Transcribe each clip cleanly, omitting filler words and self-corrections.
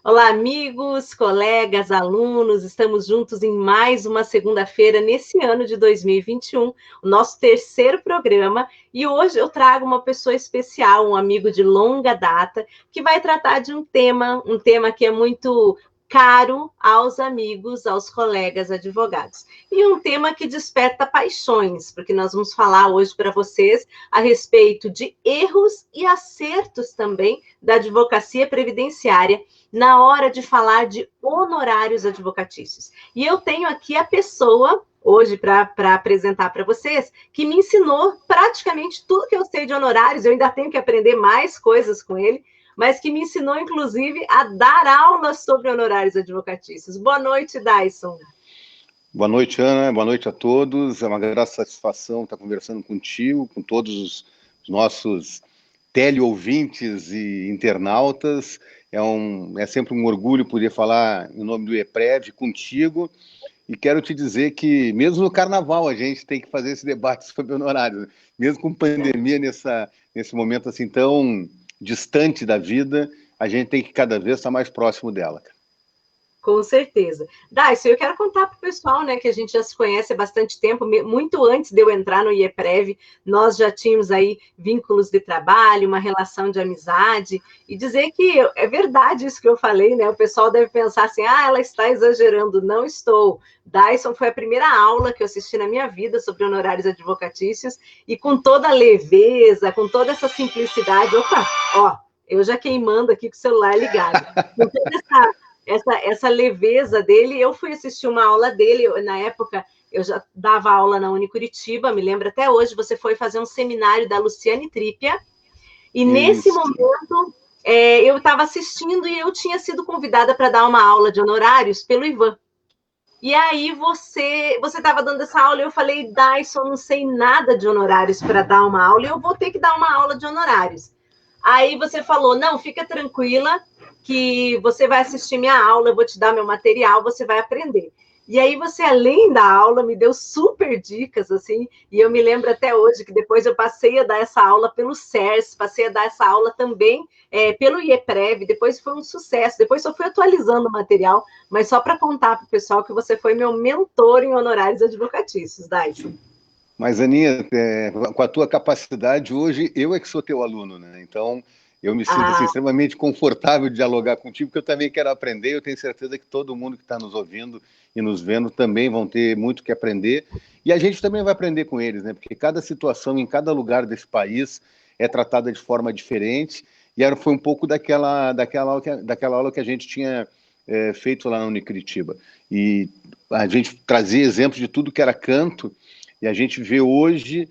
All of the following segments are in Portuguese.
Olá, amigos, colegas, alunos, estamos juntos em mais uma segunda-feira nesse ano de 2021, o nosso terceiro programa, e hoje eu trago uma pessoa especial, um amigo de longa data, que vai tratar de um tema que é muito caro aos amigos, aos colegas advogados. E um tema que desperta paixões, porque nós vamos falar hoje para vocês a respeito de erros e acertos também da advocacia previdenciária na hora de falar de honorários advocatícios. E eu tenho aqui a pessoa, hoje, para apresentar para vocês, que me ensinou praticamente tudo que eu sei de honorários, eu ainda tenho que aprender mais coisas com ele, mas que me ensinou, inclusive, a dar aulas sobre honorários advocatícios. Boa noite, Dyson. Boa noite, Ana. Boa noite a todos. É uma grande satisfação estar conversando contigo, com todos os nossos teleouvintes e internautas. É sempre um orgulho poder falar em nome do IEPREV contigo. E quero te dizer que, mesmo no carnaval, a gente tem que fazer esse debate sobre honorários. Mesmo com pandemia, nesse momento assim tão distante da vida, a gente tem que cada vez estar mais próximo dela. Com certeza. Dyson, eu quero contar para o pessoal, né, que a gente já se conhece há bastante tempo, muito antes de eu entrar no IEPREV, nós já tínhamos aí vínculos de trabalho, uma relação de amizade, e dizer que é verdade isso que eu falei, né, o pessoal deve pensar assim, ela está exagerando. Não estou. Dyson foi a primeira aula que eu assisti na minha vida sobre honorários advocatícios, e com toda a leveza, com toda essa simplicidade, eu já queimando aqui com o celular ligado, com toda essa leveza dele. Eu fui assistir uma aula dele, na época eu já dava aula na Unicuritiba, me lembro até hoje, você foi fazer um seminário da Luciane Trípia, e nesse momento eu estava assistindo e eu tinha sido convidada para dar uma aula de honorários pelo Ivan. E aí você estava dando essa aula e eu falei, Dyson, não sei nada de honorários para dar uma aula, e eu vou ter que dar uma aula de honorários. Aí você falou, não, fica tranquila, que você vai assistir minha aula, eu vou te dar meu material, você vai aprender. E aí você, além da aula, me deu super dicas, assim, e eu me lembro até hoje que depois eu passei a dar essa aula pelo CERS, passei a dar essa aula também pelo IEPREV, depois foi um sucesso, depois só fui atualizando o material, mas só para contar para o pessoal que você foi meu mentor em honorários advocatícios, Dyson. Mas, Aninha, com a tua capacidade, hoje eu é que sou teu aluno, né? Então, eu me sinto assim, extremamente confortável de dialogar contigo, porque eu também quero aprender. Eu tenho certeza que todo mundo que está nos ouvindo e nos vendo também vão ter muito que aprender. E a gente também vai aprender com eles, né? Porque cada situação em cada lugar desse país é tratada de forma diferente. E foi um pouco daquela aula que a gente tinha feito lá na Unicuritiba. E a gente trazia exemplos de tudo que era canto. E a gente vê hoje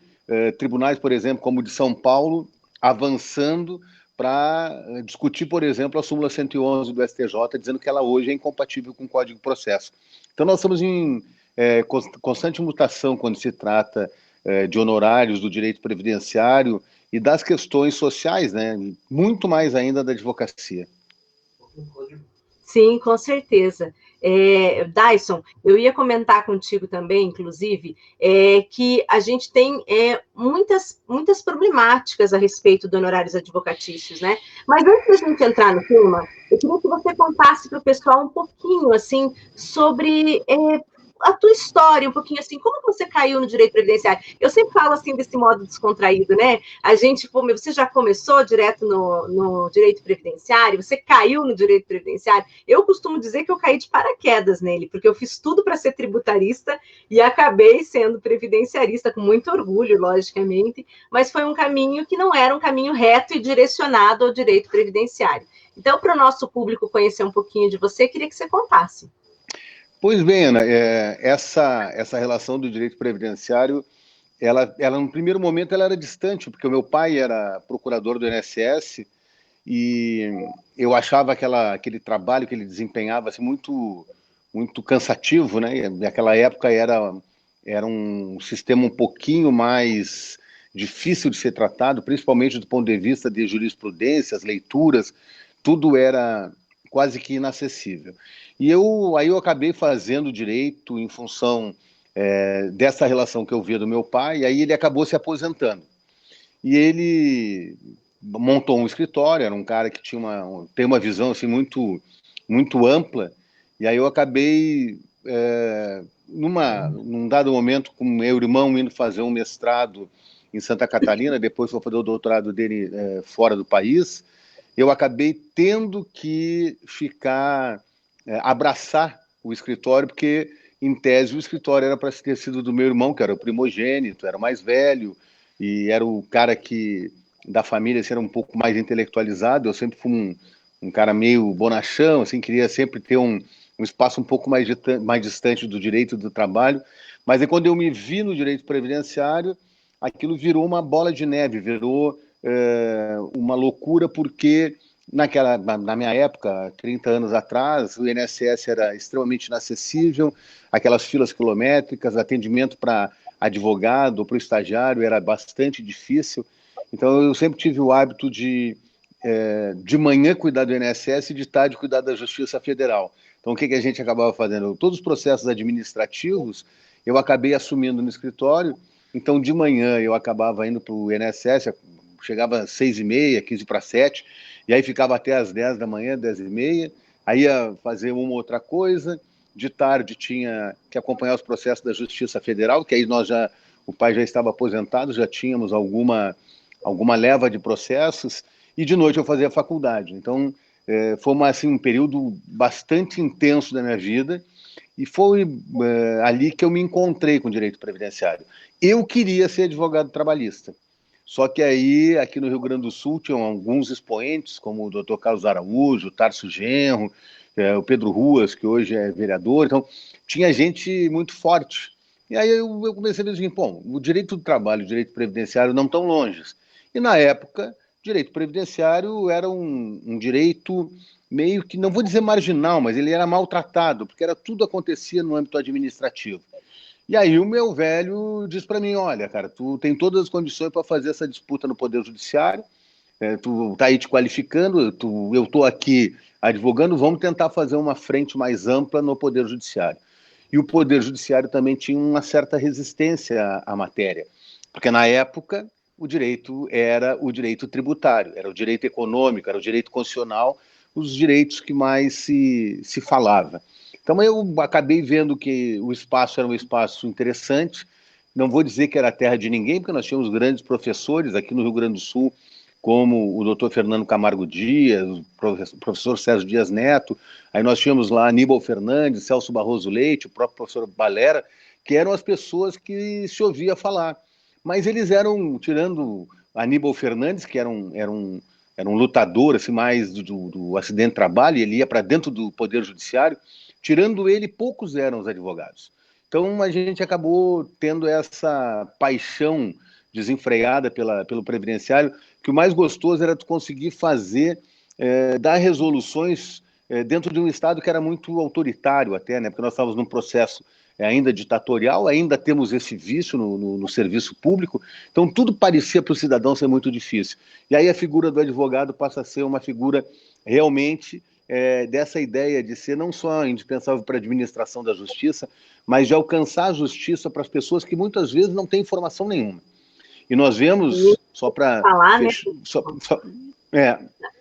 tribunais, por exemplo, como o de São Paulo, avançando para discutir, por exemplo, a súmula 111 do STJ, dizendo que ela hoje é incompatível com o Código de Processo. Então, nós estamos em constante mutação quando se trata de honorários do direito previdenciário e das questões sociais, né? Muito mais ainda da advocacia. Sim, com certeza. Dyson, eu ia comentar contigo também, inclusive, que a gente tem muitas problemáticas a respeito de honorários advocatícios, né? Mas antes da gente entrar no tema, eu queria que você contasse para o pessoal um pouquinho, assim, sobre a tua história, um pouquinho assim, como você caiu no direito previdenciário? Eu sempre falo assim, desse modo descontraído, né? A gente, você já começou direto no direito previdenciário? Você caiu no direito previdenciário? Eu costumo dizer que eu caí de paraquedas nele, porque eu fiz tudo para ser tributarista e acabei sendo previdenciarista, com muito orgulho, logicamente, mas foi um caminho que não era um caminho reto e direcionado ao direito previdenciário. Então, para o nosso público conhecer um pouquinho de você, queria que você contasse. Pois bem, Ana, essa relação do direito previdenciário, ela no primeiro momento ela era distante, porque o meu pai era procurador do INSS e eu achava aquele trabalho que ele desempenhava assim, muito cansativo, né? Naquela época era um sistema um pouquinho mais difícil de ser tratado, principalmente do ponto de vista de jurisprudência, as leituras, tudo era quase que inacessível. E aí eu acabei fazendo direito em função dessa relação que eu via do meu pai, e aí ele acabou se aposentando. E ele montou um escritório, era um cara que tem uma visão assim, muito muito ampla, e aí eu acabei, num dado momento, com meu irmão indo fazer um mestrado em Santa Catarina, depois vou fazer o doutorado dele fora do país, eu acabei tendo que abraçar o escritório, porque, em tese, o escritório era para ter sido do meu irmão, que era o primogênito, era o mais velho, e era o cara da família era um pouco mais intelectualizado. Eu sempre fui um cara meio bonachão, assim, queria sempre ter um espaço um pouco mais distante do direito do trabalho, mas aí, quando eu me vi no direito previdenciário, aquilo virou uma bola de neve, virou uma loucura, porque na minha época, 30 anos atrás, o INSS era extremamente inacessível, aquelas filas quilométricas, atendimento para advogado ou para o estagiário era bastante difícil. Então, eu sempre tive o hábito de manhã cuidar do INSS e de tarde cuidar da Justiça Federal. Então, o que a gente acabava fazendo? Todos os processos administrativos eu acabei assumindo no escritório. Então, de manhã eu acabava indo para o INSS, chegava às 6h30, 6:45, e aí ficava até às 10 da manhã, 10h30, aí ia fazer uma outra coisa. De tarde tinha que acompanhar os processos da Justiça Federal, que aí o pai já estava aposentado, já tínhamos alguma leva de processos, e de noite eu fazia a faculdade. Então, foi um período bastante intenso da minha vida, e foi ali que eu me encontrei com o direito previdenciário. Eu queria ser advogado trabalhista, só que aí, aqui no Rio Grande do Sul, tinham alguns expoentes, como o Dr. Carlos Araújo, o Tarso Genro, o Pedro Ruas, que hoje é vereador. Então, tinha gente muito forte. E aí eu comecei a dizer, bom, o direito do trabalho e o direito previdenciário não estão longe. E, na época, direito previdenciário era um direito meio que, não vou dizer marginal, mas ele era maltratado, porque tudo acontecia no âmbito administrativo. E aí o meu velho disse para mim, olha, cara, tu tem todas as condições para fazer essa disputa no Poder Judiciário, tu tá aí te qualificando, eu estou aqui advogando, vamos tentar fazer uma frente mais ampla no Poder Judiciário. E o Poder Judiciário também tinha uma certa resistência à matéria, porque na época o direito era o direito tributário, era o direito econômico, era o direito constitucional, os direitos que mais se falava. Então eu acabei vendo que o espaço era um espaço interessante. Não vou dizer que era a terra de ninguém, porque nós tínhamos grandes professores aqui no Rio Grande do Sul, como o doutor Fernando Camargo Dias, o professor Sérgio Dias Neto, aí nós tínhamos lá Aníbal Fernandes, Celso Barroso Leite, o próprio professor Balera, que eram as pessoas que se ouvia falar. Mas eles eram, tirando Aníbal Fernandes, que era um lutador assim, mais do acidente de trabalho, ele ia para dentro do Poder Judiciário, tirando ele, poucos eram os advogados. Então, a gente acabou tendo essa paixão desenfreada pelo previdenciário, que o mais gostoso era tu conseguir dar resoluções dentro de um Estado que era muito autoritário até, né? Porque nós estávamos num processo ainda ditatorial, ainda temos esse vício no serviço público, então tudo parecia para o cidadão ser muito difícil. E aí a figura do advogado passa a ser uma figura realmente dessa ideia de ser não só indispensável para a administração da justiça, mas de alcançar a justiça para as pessoas que muitas vezes não têm informação nenhuma. E nós vemos, só para fechar...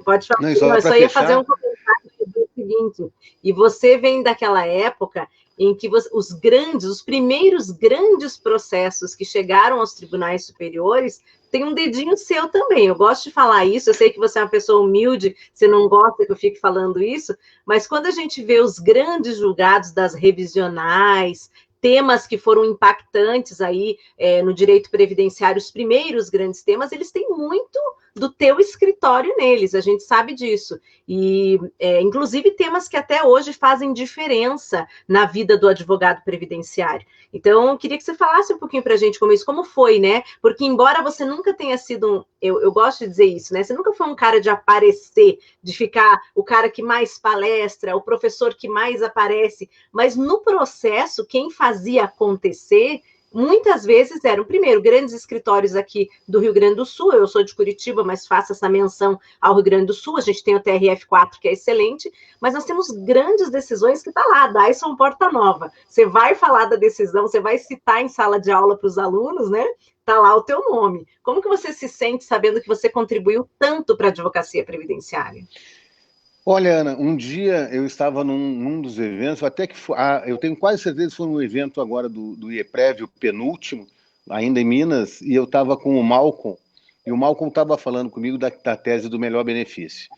Pode falar, não, eu só ia fazer um comentário do seguinte, e você vem daquela época em que os primeiros grandes processos que chegaram aos tribunais superiores tem um dedinho seu também. Eu gosto de falar isso, eu sei que você é uma pessoa humilde, você não gosta que eu fique falando isso, mas quando a gente vê os grandes julgados das revisionais, temas que foram impactantes aí no direito previdenciário, os primeiros grandes temas, eles têm muito do teu escritório neles, a gente sabe disso. E, inclusive, temas que até hoje fazem diferença na vida do advogado previdenciário. Então, eu queria que você falasse um pouquinho para a gente como foi, né? Porque, embora você nunca tenha sido eu gosto de dizer isso, né? Você nunca foi um cara de aparecer, de ficar o cara que mais palestra, o professor que mais aparece, mas no processo, quem fazia acontecer muitas vezes eram, primeiro, grandes escritórios aqui do Rio Grande do Sul, eu sou de Curitiba, mas faço essa menção ao Rio Grande do Sul, a gente tem o TRF4, que é excelente, mas nós temos grandes decisões que está lá, Dyson Porta Nova, você vai falar da decisão, você vai citar em sala de aula para os alunos, né? Está lá o teu nome. Como que você se sente sabendo que você contribuiu tanto para a advocacia previdenciária? Olha, Ana, um dia eu estava num dos eventos, até que eu tenho quase certeza que foi um evento agora do IEPREV, o penúltimo, ainda em Minas, e eu estava com o Malcolm, e o Malcolm estava falando comigo da tese do melhor benefício.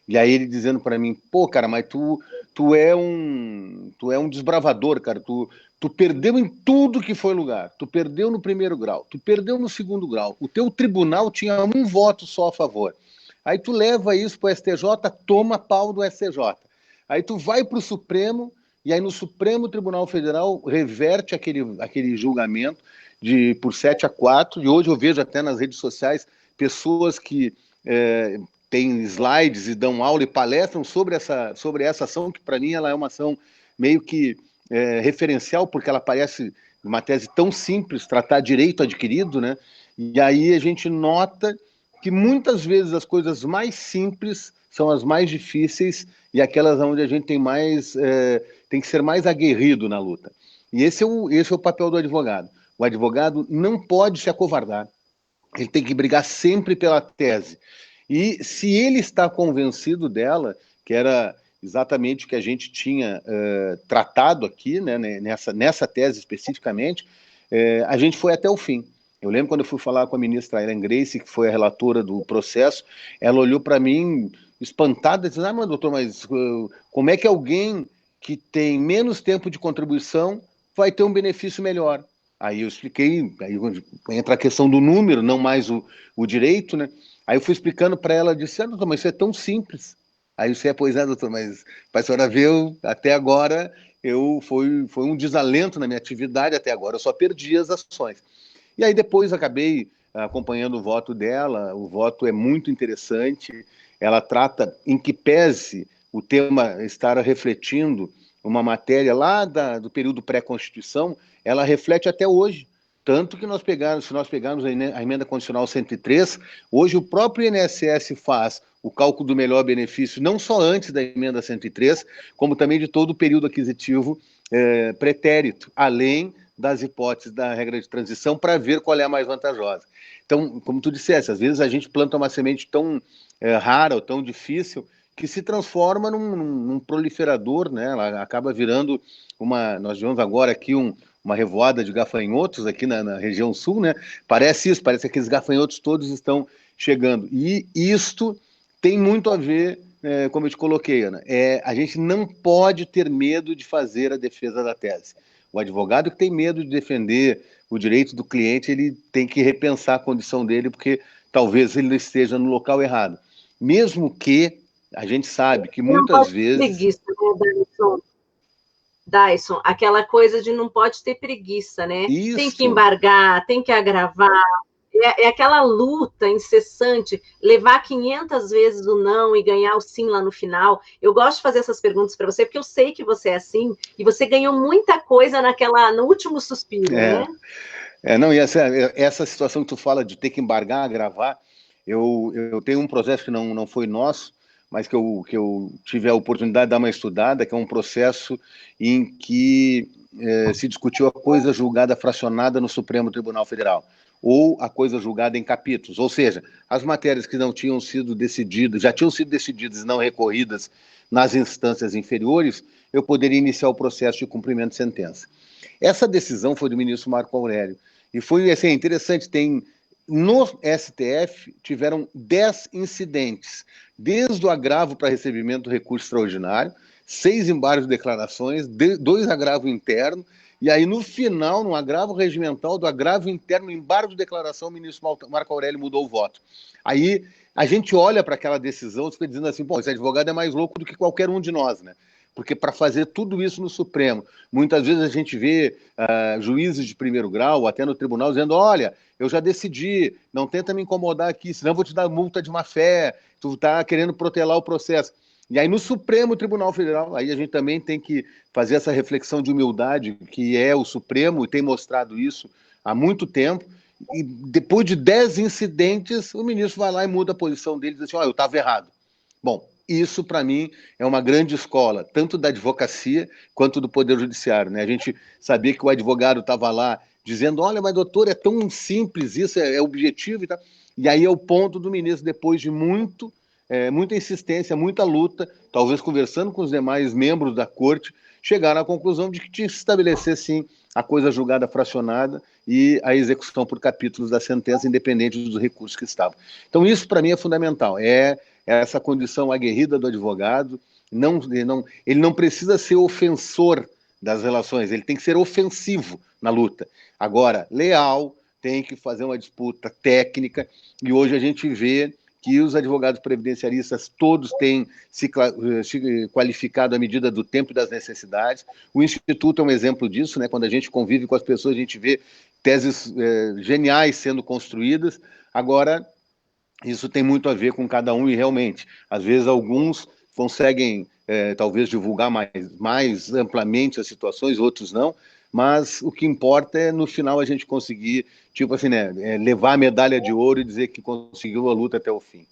E aí ele dizendo para mim, pô, cara, mas tu é um desbravador, cara, tu perdeu em tudo que foi lugar, tu perdeu no primeiro grau, tu perdeu no segundo grau, o teu tribunal tinha um voto só a favor. Aí tu leva isso para o STJ, toma pau do STJ. Aí tu vai para o Supremo, e aí no Supremo Tribunal Federal reverte aquele julgamento por 7-4, e hoje eu vejo até nas redes sociais pessoas que têm slides e dão aula e palestram sobre essa ação, que para mim ela é uma ação meio que referencial, porque ela parece uma tese tão simples, tratar direito adquirido, né? E aí a gente nota que muitas vezes as coisas mais simples são as mais difíceis e aquelas onde a gente tem que ser mais aguerrido na luta. E esse é o papel do advogado. O advogado não pode se acovardar. Ele tem que brigar sempre pela tese. E se ele está convencido dela, que era exatamente o que a gente tinha tratado aqui, né, nessa tese especificamente, a gente foi até o fim. Eu lembro quando eu fui falar com a ministra Ellen Grace, que foi a relatora do processo, ela olhou para mim espantada e disse, mas doutor, mas como é que alguém que tem menos tempo de contribuição vai ter um benefício melhor? Aí eu expliquei, aí entra a questão do número, não mais o direito, né? Aí eu fui explicando para ela, disse, doutor, mas isso é tão simples. Aí você, pois é, doutor, mas para a senhora ver, até agora foi um desalento na minha atividade, até agora eu só perdi as ações. E aí depois acabei acompanhando o voto dela, o voto é muito interessante, ela trata, em que pese o tema estar refletindo uma matéria lá do período pré-constituição, ela reflete até hoje. Tanto que se nós pegarmos a emenda constitucional 103, hoje o próprio INSS faz o cálculo do melhor benefício, não só antes da emenda 103, como também de todo o período aquisitivo pretérito, além das hipóteses da regra de transição para ver qual é a mais vantajosa. Então, como tu disseste, às vezes a gente planta uma semente tão rara ou tão difícil que se transforma num proliferador, né? Ela acaba virando nós vemos agora aqui uma revoada de gafanhotos aqui na região sul, né? Parece isso, parece que aqueles gafanhotos todos estão chegando. E isto tem muito a ver, como eu te coloquei, Ana, a gente não pode ter medo de fazer a defesa da tese. O advogado que tem medo de defender o direito do cliente, ele tem que repensar a condição dele, porque talvez ele esteja no local errado. Mesmo que a gente sabe que Não muitas pode ter vezes... preguiça, né, Dyson? Aquela coisa de não pode ter preguiça, né? Tem que Isso, embargar, tem que agravar, é aquela luta incessante, levar 500 vezes o não e ganhar o sim lá no final. Eu gosto de fazer essas perguntas para você, porque eu sei que você é assim, e você ganhou muita coisa no último suspiro, né? Não, e essa situação que tu fala de ter que embargar, agravar, eu tenho um processo que não foi nosso, mas que eu tive a oportunidade de dar uma estudada, que é um processo em que se discutiu a coisa julgada fracionada no Supremo Tribunal Federal, ou a coisa julgada em capítulos, ou seja, as matérias que não tinham sido decididas, já tinham sido decididas e não recorridas nas instâncias inferiores, eu poderia iniciar o processo de cumprimento de sentença. Essa decisão foi do ministro Marco Aurélio, e foi assim, interessante, no STF tiveram 10 incidentes, desde o agravo para recebimento do recurso extraordinário, 6 embargos de declarações, 2 agravos internos, e aí no final, no agravo regimental, do agravo interno, embargo de declaração, o ministro Marco Aurélio mudou o voto. Aí a gente olha para aquela decisão e fica dizendo assim, esse advogado é mais louco do que qualquer um de nós, né? Porque para fazer tudo isso no Supremo, muitas vezes a gente vê juízes de primeiro grau, até no tribunal, dizendo, olha, eu já decidi, não tenta me incomodar aqui, senão eu vou te dar multa de má fé, tu está querendo protelar o processo. E aí no Supremo Tribunal Federal, aí a gente também tem que fazer essa reflexão de humildade, que é o Supremo, e tem mostrado isso há muito tempo, e depois de 10 incidentes, o ministro vai lá e muda a posição dele, diz assim, eu estava errado. Bom, isso, para mim, é uma grande escola, tanto da advocacia quanto do Poder Judiciário, né? A gente sabia que o advogado estava lá dizendo, olha, mas doutor, é tão simples isso, é objetivo e tal. E aí é o ponto do ministro, depois de muito muita insistência, muita luta, talvez conversando com os demais membros da corte, chegaram à conclusão de que tinha que se estabelecer, sim, a coisa julgada fracionada e a execução por capítulos da sentença, independente dos recursos que estavam. Então, isso, para mim, é fundamental. É essa condição aguerrida do advogado. Ele não precisa ser ofensor das relações, ele tem que ser ofensivo na luta. Agora, leal, tem que fazer uma disputa técnica, e hoje a gente vê que os advogados previdenciaristas todos têm se qualificado à medida do tempo e das necessidades. O Instituto é um exemplo disso, né? Quando a gente convive com as pessoas, a gente vê teses geniais sendo construídas. Agora, isso tem muito a ver com cada um, e realmente, às vezes alguns conseguem talvez divulgar mais amplamente as situações, outros não, mas o que importa é, no final, a gente conseguir, tipo assim, né, levar a medalha de ouro e dizer que conseguiu a luta até o fim.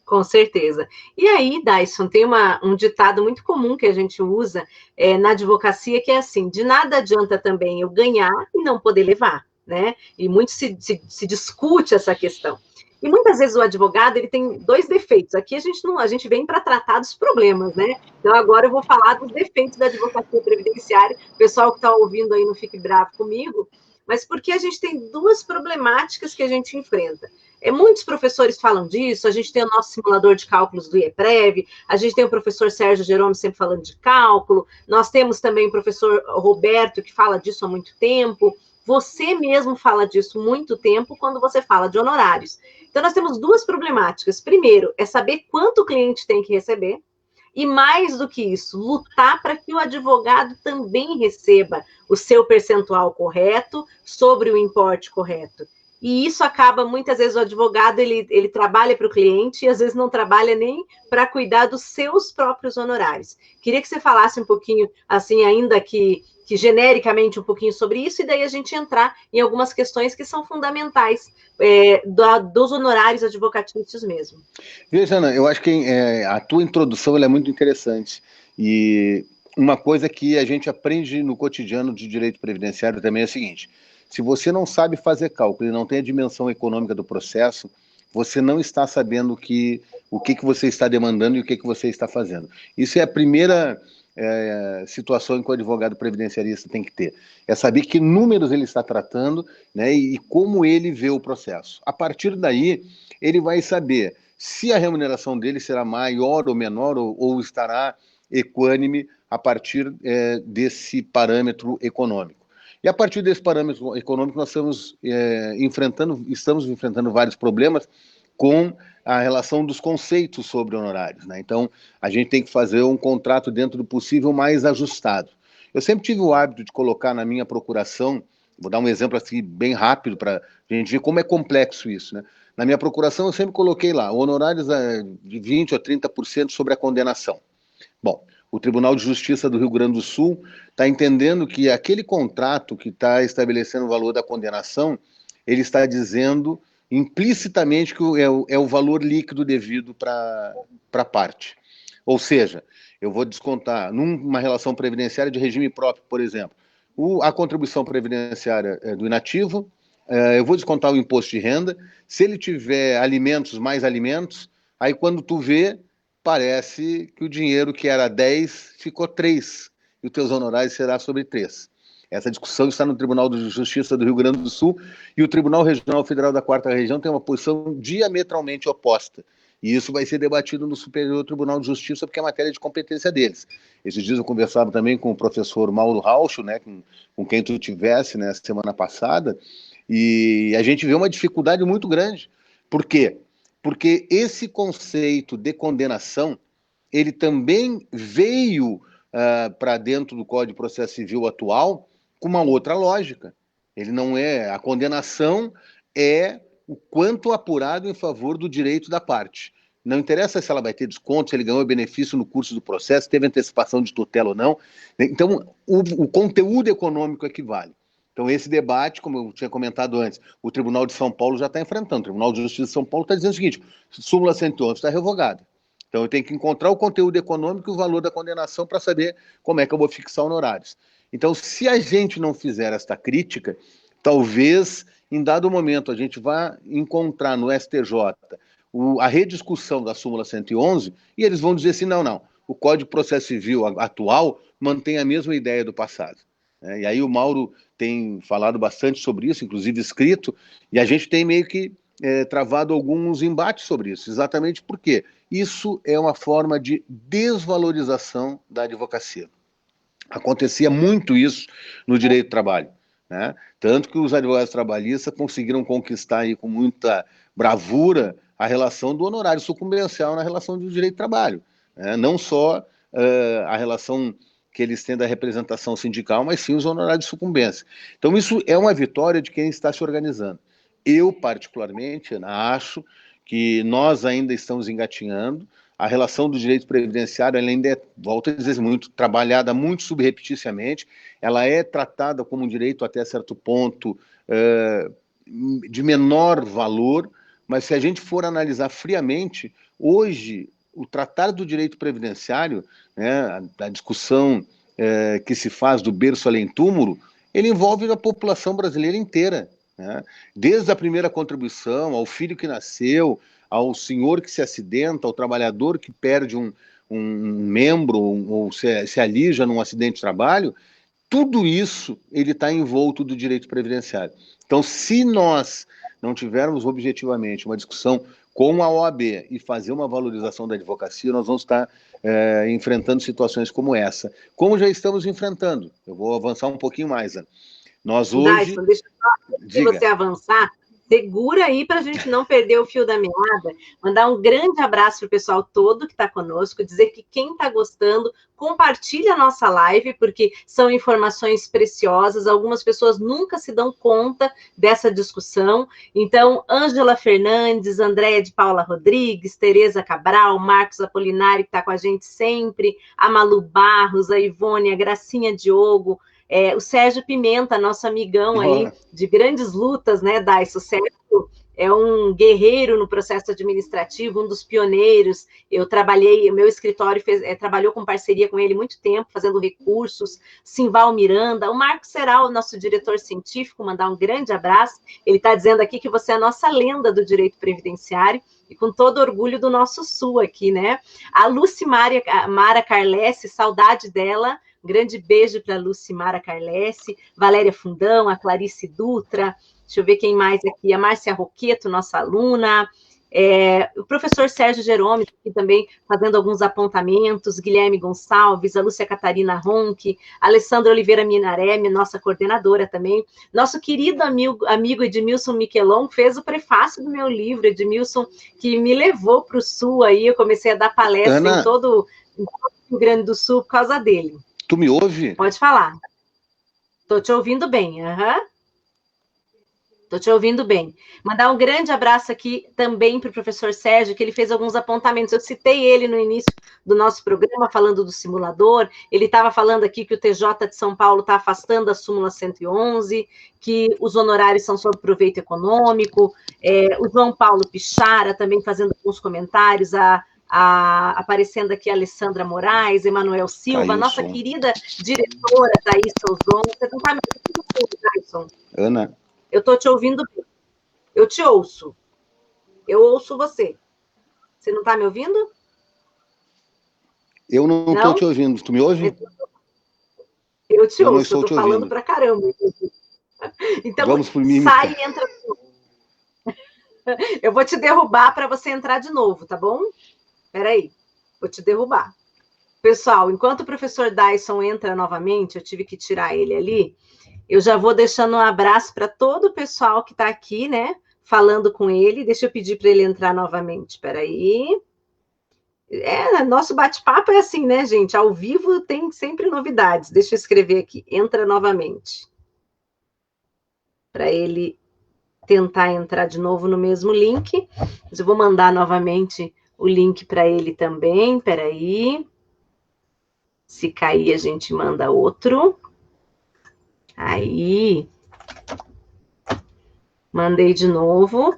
Com certeza. E aí, Dyson, tem um ditado muito comum que a gente usa na advocacia, que é assim: de nada adianta também eu ganhar e não poder levar, né? E muito se discute essa questão. E muitas vezes o advogado ele tem dois defeitos. Aqui a gente vem para tratar dos problemas, né? Então agora eu vou falar dos defeitos da advocacia previdenciária. O pessoal que está ouvindo aí não fique bravo comigo, mas porque a gente tem duas problemáticas que a gente enfrenta. Muitos professores falam disso, a gente tem o nosso simulador de cálculos do IEPREV, a gente tem o professor Sérgio Jerome sempre falando de cálculo, nós temos também o professor Roberto que fala disso há muito tempo, você mesmo fala disso há muito tempo quando você fala de honorários. Então, nós temos duas problemáticas. Primeiro, é saber quanto o cliente tem que receber, e mais do que isso, lutar para que o advogado também receba o seu percentual correto sobre o importe correto. E isso acaba, muitas vezes, o advogado, ele trabalha para o cliente e, às vezes, não trabalha nem para cuidar dos seus próprios honorários. Queria que você falasse um pouquinho, assim, ainda que genericamente um pouquinho sobre isso, e daí a gente entrar em algumas questões que são fundamentais dos honorários advocatícios mesmo. Veja, Ana, eu acho que a tua introdução ela é muito interessante, e uma coisa que a gente aprende no cotidiano de direito previdenciário também é o seguinte: se você não sabe fazer cálculo e não tem a dimensão econômica do processo, você não está sabendo o que você está demandando e o que você está fazendo. Isso é a primeira situação em que o advogado previdenciarista tem que ter. É saber que números ele está tratando, né, e como ele vê o processo. A partir daí, ele vai saber se a remuneração dele será maior ou menor, ou estará equânime a partir desse parâmetro econômico. E a partir desse parâmetro econômico, nós estamos enfrentando vários problemas com a relação dos conceitos sobre honorários, né? Então, a gente tem que fazer um contrato dentro do possível mais ajustado. Eu sempre tive o hábito de colocar na minha procuração, vou dar um exemplo assim bem rápido para a gente ver como é complexo isso, né? Na minha procuração, eu sempre coloquei lá honorários de 20% a 30% sobre a condenação. Bom, o Tribunal de Justiça do Rio Grande do Sul está entendendo que aquele contrato que está estabelecendo o valor da condenação, ele está dizendo implicitamente que é o valor líquido devido para a parte. Ou seja, eu vou descontar numa relação previdenciária de regime próprio, por exemplo, a contribuição previdenciária do inativo, eu vou descontar o imposto de renda, se ele tiver alimentos mais alimentos, aí quando tu vê, parece que o dinheiro que era 10 ficou 3, e os teus honorários será sobre 3. Essa discussão está no Tribunal de Justiça do Rio Grande do Sul, e o Tribunal Regional Federal da 4ª Região tem uma posição diametralmente oposta. E isso vai ser debatido no Superior Tribunal de Justiça, porque é matéria de competência deles. Esses dias eu conversava também com o professor Mauro Raucho, né, com quem tu tivesse, né, semana passada, e a gente vê uma dificuldade muito grande. Por quê? Porque esse conceito de condenação, ele também veio para dentro do Código de Processo Civil atual com uma outra lógica. Ele não é... A condenação é o quanto apurado em favor do direito da parte. Não interessa se ela vai ter desconto, se ele ganhou benefício no curso do processo, se teve antecipação de tutela ou não. Então, o conteúdo econômico é que vale. Então, esse debate, como eu tinha comentado antes, o Tribunal de São Paulo já está enfrentando. O Tribunal de Justiça de São Paulo está dizendo o seguinte: súmula 111 está revogada. Então, eu tenho que encontrar o conteúdo econômico e o valor da condenação para saber como é que eu vou fixar honorários. Então, se a gente não fizer esta crítica, talvez, em dado momento, a gente vá encontrar no STJ a rediscussão da súmula 111 e eles vão dizer assim, não, o Código de Processo Civil atual mantém a mesma ideia do passado. E aí o Mauro tem falado bastante sobre isso, inclusive escrito, e a gente tem meio que travado alguns embates sobre isso, exatamente porque isso é uma forma de desvalorização da advocacia. Acontecia muito isso no direito do trabalho, né? Tanto que os advogados trabalhistas conseguiram conquistar aí com muita bravura a relação do honorário sucumbencial na relação do direito do trabalho, né? Não só a relação que eles têm da representação sindical, mas sim os honorários de sucumbência. Então isso é uma vitória de quem está se organizando. Eu, particularmente, acho que nós ainda estamos engatinhando. A relação do direito previdenciário, ela ainda é, volto a dizer, muito trabalhada, muito subrepticiamente. Ela é tratada como um direito até certo ponto de menor valor, mas se a gente for analisar friamente, hoje, o tratar do direito previdenciário, né, a discussão que se faz do berço além túmulo, ele envolve a população brasileira inteira, né? Desde a primeira contribuição, ao filho que nasceu, ao senhor que se acidenta, ao trabalhador que perde um membro ou se alija num acidente de trabalho, tudo isso ele está envolto do direito previdenciário. Então, se nós não tivermos objetivamente uma discussão com a OAB e fazer uma valorização da advocacia, nós vamos estar enfrentando situações como essa, como já estamos enfrentando. Eu vou avançar um pouquinho mais, Ana. Nós hoje... Dyson, deixa eu só, você avançar, segura aí para a gente não perder o fio da meada, mandar um grande abraço para o pessoal todo que está conosco, dizer que quem está gostando, compartilha a nossa live, porque são informações preciosas, algumas pessoas nunca se dão conta dessa discussão. Então, Ângela Fernandes, Andréia de Paula Rodrigues, Tereza Cabral, Marcos Apolinari, que está com a gente sempre, a Malu Barros, a Ivone, a Gracinha Diogo, o Sérgio Pimenta, nosso amigão aí, de grandes lutas, né, Dyson? O Sérgio é um guerreiro no processo administrativo, um dos pioneiros. Eu trabalhei, o meu escritório trabalhou com parceria com ele muito tempo, fazendo recursos. Simval Miranda, o Marcos Seral, nosso diretor científico, mandar um grande abraço. Ele está dizendo aqui que você é a nossa lenda do direito previdenciário, e com todo orgulho do nosso Sul aqui, né? A Mara Carlesse, saudade dela. Um grande beijo para a Lucimara Carlesse, Valéria Fundão, a Clarice Dutra, deixa eu ver quem mais aqui, a Márcia Roqueto, nossa aluna, o professor Sérgio Jerome, aqui também fazendo alguns apontamentos, Guilherme Gonçalves, a Lúcia Catarina Ronque, a Alessandra Oliveira Minaré, nossa coordenadora também, nosso querido amigo Edmilson Miquelon, fez o prefácio do meu livro, Edmilson, que me levou para o Sul, aí eu comecei a dar palestra Ana, em todo o Rio Grande do Sul por causa dele. Tu me ouve? Pode falar. Estou te ouvindo bem. Estou te ouvindo bem. Mandar um grande abraço aqui também para o professor Sérgio, que ele fez alguns apontamentos. Eu citei ele no início do nosso programa, falando do simulador. Ele estava falando aqui que o TJ de São Paulo está afastando a súmula 111, que os honorários são sob proveito econômico. O João Paulo Pichara também fazendo alguns comentários, aparecendo aqui a Alessandra Moraes, Emanuel Silva, nossa querida diretora Thaís Souzon. Você não está me ouvindo, Dyson? Ana. Eu estou te ouvindo bem. Eu te ouço. Eu ouço você. Você não está me ouvindo? Eu não estou te ouvindo. Tu me ouve? Eu te ouço. Eu estou falando pra caramba. Então, vamos por mim. Sai e entra. Eu vou te derrubar para você entrar de novo, tá bom? Espera aí. Vou te derrubar. Pessoal, enquanto o professor Dyson entra novamente, eu tive que tirar ele ali, eu já vou deixando um abraço para todo o pessoal que está aqui, né? Falando com ele. Deixa eu pedir para ele entrar novamente. Espera aí. Nosso bate-papo é assim, né, gente? Ao vivo tem sempre novidades. Deixa eu escrever aqui. Entra novamente. Para ele tentar entrar de novo no mesmo link. Mas eu vou mandar novamente o link para ele também. Espera aí. Se cair, a gente manda outro. Aí. Mandei de novo.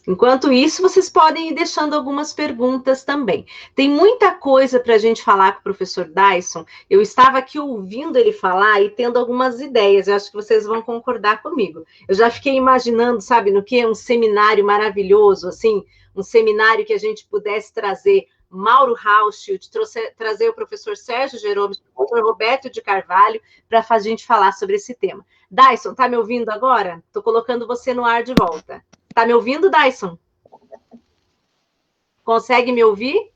Enquanto isso, vocês podem ir deixando algumas perguntas também. Tem muita coisa para a gente falar com o professor Dyson. Eu estava aqui ouvindo ele falar e tendo algumas ideias. Eu acho que vocês vão concordar comigo. Eu já fiquei imaginando, sabe, no que? Um seminário maravilhoso, assim, um seminário que a gente pudesse trazer Mauro Hauschild, trazer o professor Sérgio Jerome, o professor Roberto de Carvalho, para a gente falar sobre esse tema. Dyson, está me ouvindo agora? Estou colocando você no ar de volta. Está me ouvindo, Dyson? Consegue me ouvir?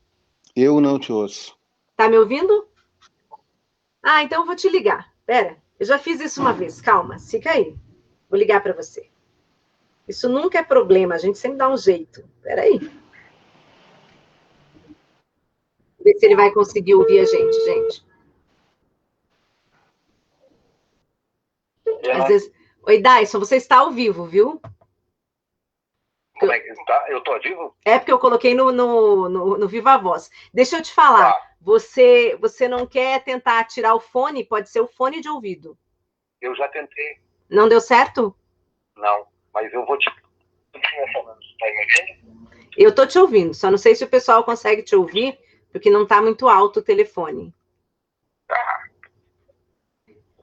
Eu não te ouço. Está me ouvindo? Ah, então eu vou te ligar. Espera, eu já fiz isso uma vez. Calma, fica aí. Vou ligar para você. Isso nunca é problema, a gente sempre dá um jeito. Espera aí. Ver se ele vai conseguir ouvir a gente, gente. Às vezes... Oi, Dyson, você está ao vivo, viu? Como é que está? Eu estou ao vivo? É porque eu coloquei no Viva Voz. Deixa eu te falar. Tá. Você não quer tentar tirar o fone? Pode ser o fone de ouvido. Eu já tentei. Não deu certo? Não, mas eu vou te... Eu estou te ouvindo, só não sei se o pessoal consegue te ouvir, porque não está muito alto o telefone. Tá.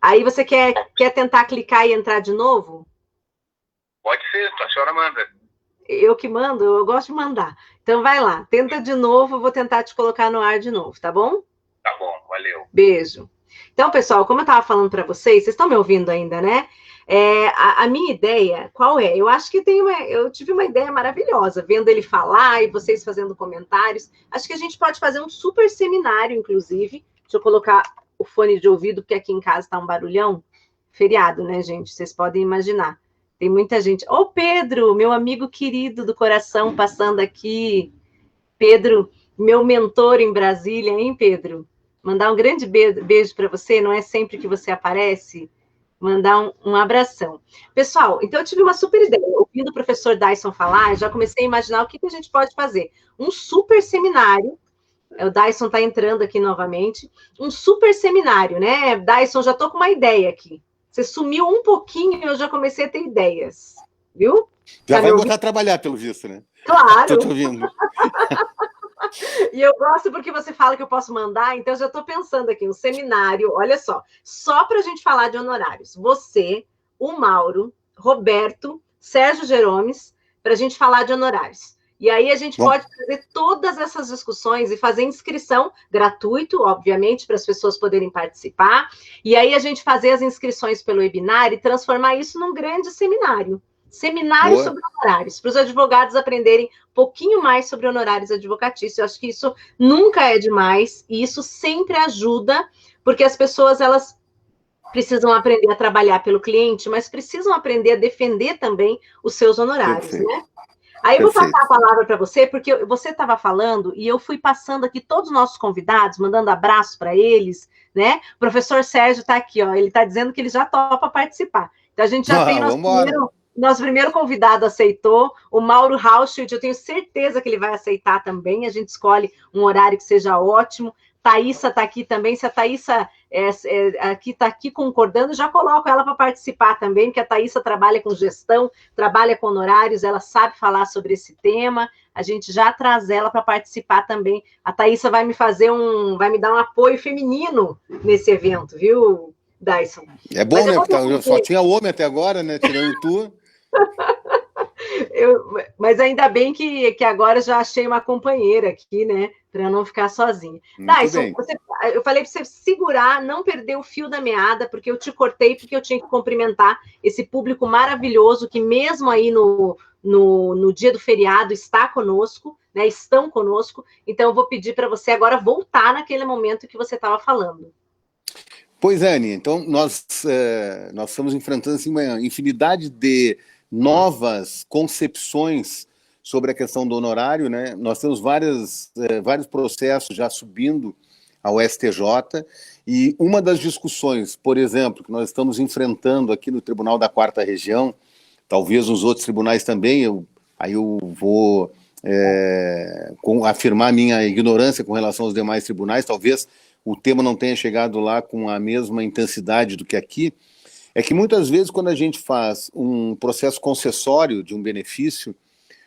Aí você quer tentar clicar e entrar de novo? Pode ser, a senhora manda. Eu que mando? Eu gosto de mandar. Então vai lá, tenta de novo, eu vou tentar te colocar no ar de novo, tá bom? Tá bom, valeu. Beijo. Então, pessoal, como eu estava falando para vocês estão me ouvindo ainda, né? A minha ideia, qual é? Eu acho que eu tive uma ideia maravilhosa, vendo ele falar e vocês fazendo comentários. Acho que a gente pode fazer um super seminário, inclusive. Deixa eu colocar o fone de ouvido, porque aqui em casa está um barulhão. Feriado, né, gente? Vocês podem imaginar. Tem muita gente. Ô, Pedro, meu amigo querido do coração, passando aqui. Pedro, meu mentor em Brasília, hein, Pedro? Mandar um grande beijo para você, não é sempre que você aparece. Mandar um abração. Pessoal, então eu tive uma super ideia. Ouvindo o professor Dyson falar, já comecei a imaginar o que a gente pode fazer. Um super seminário. O Dyson está entrando aqui novamente. Um super seminário, né? Dyson, já estou com uma ideia aqui. Você sumiu um pouquinho e eu já comecei a ter ideias. Viu? Já vai botar a trabalhar, pelo visto, né? Claro! Estou te ouvindo. E eu gosto porque você fala que eu posso mandar, então eu já estou pensando aqui, um seminário, olha só para a gente falar de honorários. Você, o Mauro, Roberto, Sérgio Jeromes, para a gente falar de honorários. E aí a gente pode fazer todas essas discussões e fazer inscrição gratuito, obviamente, para as pessoas poderem participar. E aí a gente fazer as inscrições pelo webinar e transformar isso num grande seminário. Seminário sobre honorários, para os advogados aprenderem um pouquinho mais sobre honorários advocatícios. Eu acho que isso nunca é demais e isso sempre ajuda, porque as pessoas, elas precisam aprender a trabalhar pelo cliente, mas precisam aprender a defender também os seus honorários, né? Aí eu vou passar a palavra para você, porque você estava falando e eu fui passando aqui todos os nossos convidados, mandando abraço para eles, né? O professor Sérgio está aqui, ó, ele está dizendo que ele já topa participar. Então a gente já tem nosso primeiro convidado aceitou, o Mauro Hauschild, eu tenho certeza que ele vai aceitar também, a gente escolhe um horário que seja ótimo. Thaísa está aqui também, se a Thaísa está aqui concordando, já coloco ela para participar também, porque a Thaísa trabalha com gestão, trabalha com honorários, ela sabe falar sobre esse tema, a gente já traz ela para participar também. A Thaísa vai me dar um apoio feminino nesse evento, viu, Dyson? É bom, né? Porque só tinha homem até agora, né? Tirando tu. Mas ainda bem que agora já achei uma companheira aqui, né? Para não ficar sozinha. Dyson, eu falei para você segurar, não perder o fio da meada, porque eu te cortei, porque eu tinha que cumprimentar esse público maravilhoso que mesmo aí no dia do feriado está conosco, né? Estão conosco. Então eu vou pedir para você agora voltar naquele momento que você estava falando. Pois é, Aninha, então nós estamos enfrentando assim, uma infinidade de novas concepções sobre a questão do honorário, né? Nós temos vários processos já subindo ao STJ, e uma das discussões, por exemplo, que nós estamos enfrentando aqui no Tribunal da Quarta Região, talvez nos outros tribunais também, eu vou afirmar minha ignorância com relação aos demais tribunais, talvez o tema não tenha chegado lá com a mesma intensidade do que aqui, é que muitas vezes quando a gente faz um processo concessório de um benefício,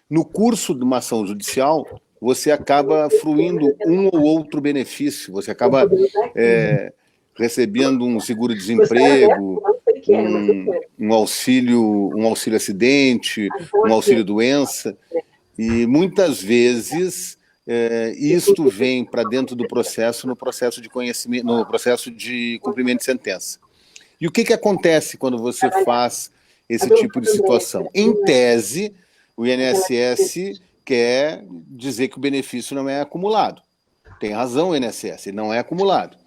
no curso de uma ação judicial, você acaba fruindo um ou outro benefício, você acaba recebendo um seguro-desemprego, um auxílio acidente, um auxílio doença, E muitas vezes isto vem para dentro do processo, no processo de conhecimento, no processo de cumprimento de sentença. E o que acontece quando você faz esse tipo de situação? Em tese, o INSS quer dizer que o benefício não é acumulado. Tem razão o INSS, ele não é acumulado.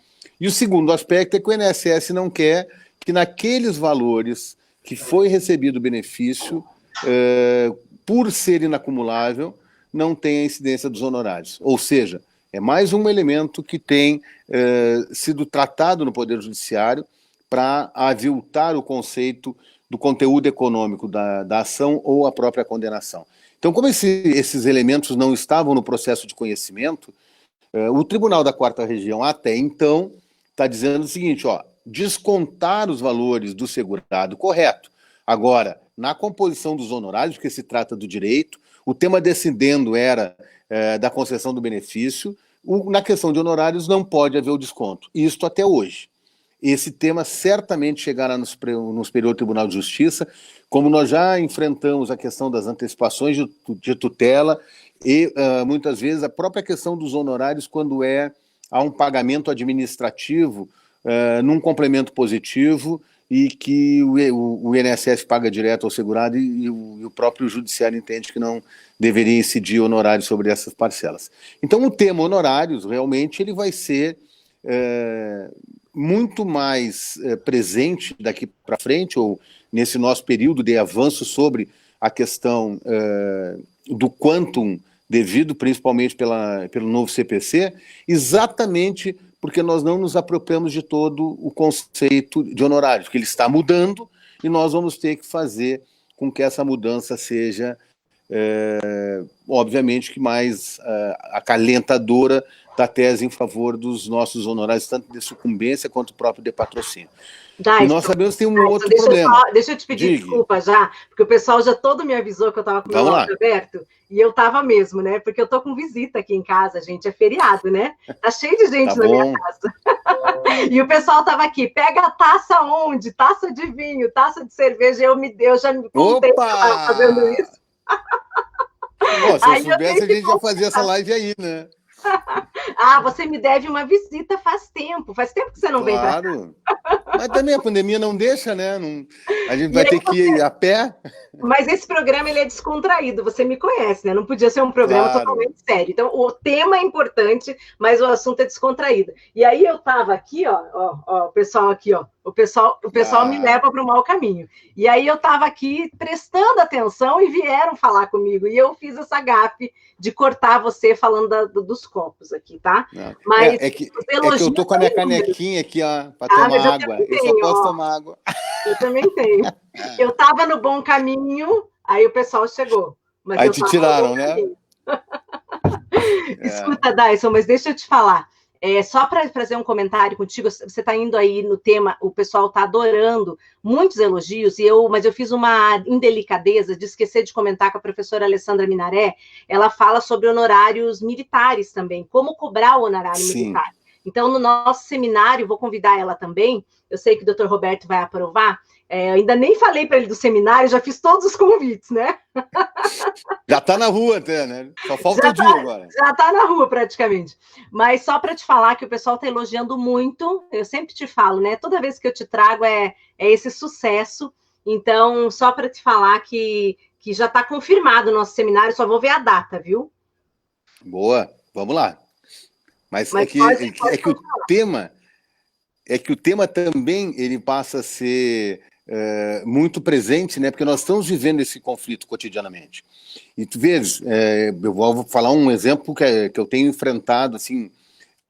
E o segundo aspecto é que o INSS não quer que naqueles valores que foi recebido o benefício, por ser inacumulável, não tenha incidência dos honorários. Ou seja, é mais um elemento que tem sido tratado no Poder Judiciário para aviltar o conceito do conteúdo econômico da ação ou a própria condenação. Então, como esses elementos não estavam no processo de conhecimento, o Tribunal da Quarta Região, até então, está dizendo o seguinte, descontar os valores do segurado, correto. Agora, na composição dos honorários, porque se trata do direito, o tema descendendo era da concessão do benefício, na questão de honorários não pode haver o desconto. Isto até hoje. Esse tema certamente chegará no Superior Tribunal de Justiça, como nós já enfrentamos a questão das antecipações de tutela e, muitas vezes, a própria questão dos honorários quando há um pagamento administrativo num complemento positivo e que o INSS paga direto ao segurado e o próprio judiciário entende que não deveria incidir honorários sobre essas parcelas. Então, o tema honorários, realmente, ele vai ser muito mais presente daqui para frente, ou nesse nosso período de avanço sobre a questão do quantum devido principalmente pelo novo CPC, exatamente porque nós não nos apropriamos de todo o conceito de honorários, que ele está mudando e nós vamos ter que fazer com que essa mudança seja, obviamente, que mais acalentadora da tese em favor dos nossos honorários, tanto de sucumbência quanto do próprio de patrocínio. E nós sabemos que tem um outro problema. Deixa eu te pedir desculpa já, porque o pessoal já todo me avisou que eu estava com o meu áudio aberto, e eu estava mesmo, né? Porque eu estou com visita aqui em casa, gente, é feriado, né? Tá cheio de gente na minha casa. E o pessoal estava aqui, pega a taça onde? Taça de vinho, taça de cerveja, eu já me contei que eu estava fazendo isso. Bom, se eu soubesse, a gente já fazia essa live aí, né? Você me deve uma visita faz tempo que você não vem para cá. Claro, mas também a pandemia não deixa, né? A gente vai ter que ir a pé. Mas esse programa, ele é descontraído, você me conhece, né? Não podia ser um programa totalmente sério. Então, o tema é importante, mas o assunto é descontraído. E aí eu estava aqui, o pessoal aqui, o pessoal me leva para o mau caminho. E aí eu estava aqui prestando atenção e vieram falar comigo. E eu fiz essa gafe de cortar você falando dos copos aqui, tá? Mas é que eu tô com a minha canequinha aqui, para tomar água. Eu só posso tomar água. Eu também tenho. Eu estava no bom caminho, aí o pessoal chegou. Mas aí te tiraram, né? Escuta, Dayson, mas deixa eu te falar. Só para fazer um comentário contigo, você está indo aí no tema, o pessoal está adorando, muitos elogios, mas eu fiz uma indelicadeza de esquecer de comentar com a professora Alessandra Minaré, ela fala sobre honorários militares também, como cobrar o honorário militar. Então, no nosso seminário, vou convidar ela também, eu sei que o doutor Roberto vai aprovar, ainda nem falei para ele do seminário, já fiz todos os convites, né? Já está na rua até, né? Só falta o dia agora. Já está na rua, praticamente. Mas só para te falar que o pessoal está elogiando muito, eu sempre te falo, né? Toda vez que eu te trago é esse sucesso. Então, só para te falar que já está confirmado o nosso seminário, só vou ver a data, viu? Boa, vamos lá. Mas é que o tema também ele passa a ser muito presente, né? Porque nós estamos vivendo esse conflito cotidianamente. E tu vês, eu vou falar um exemplo que eu tenho enfrentado, assim,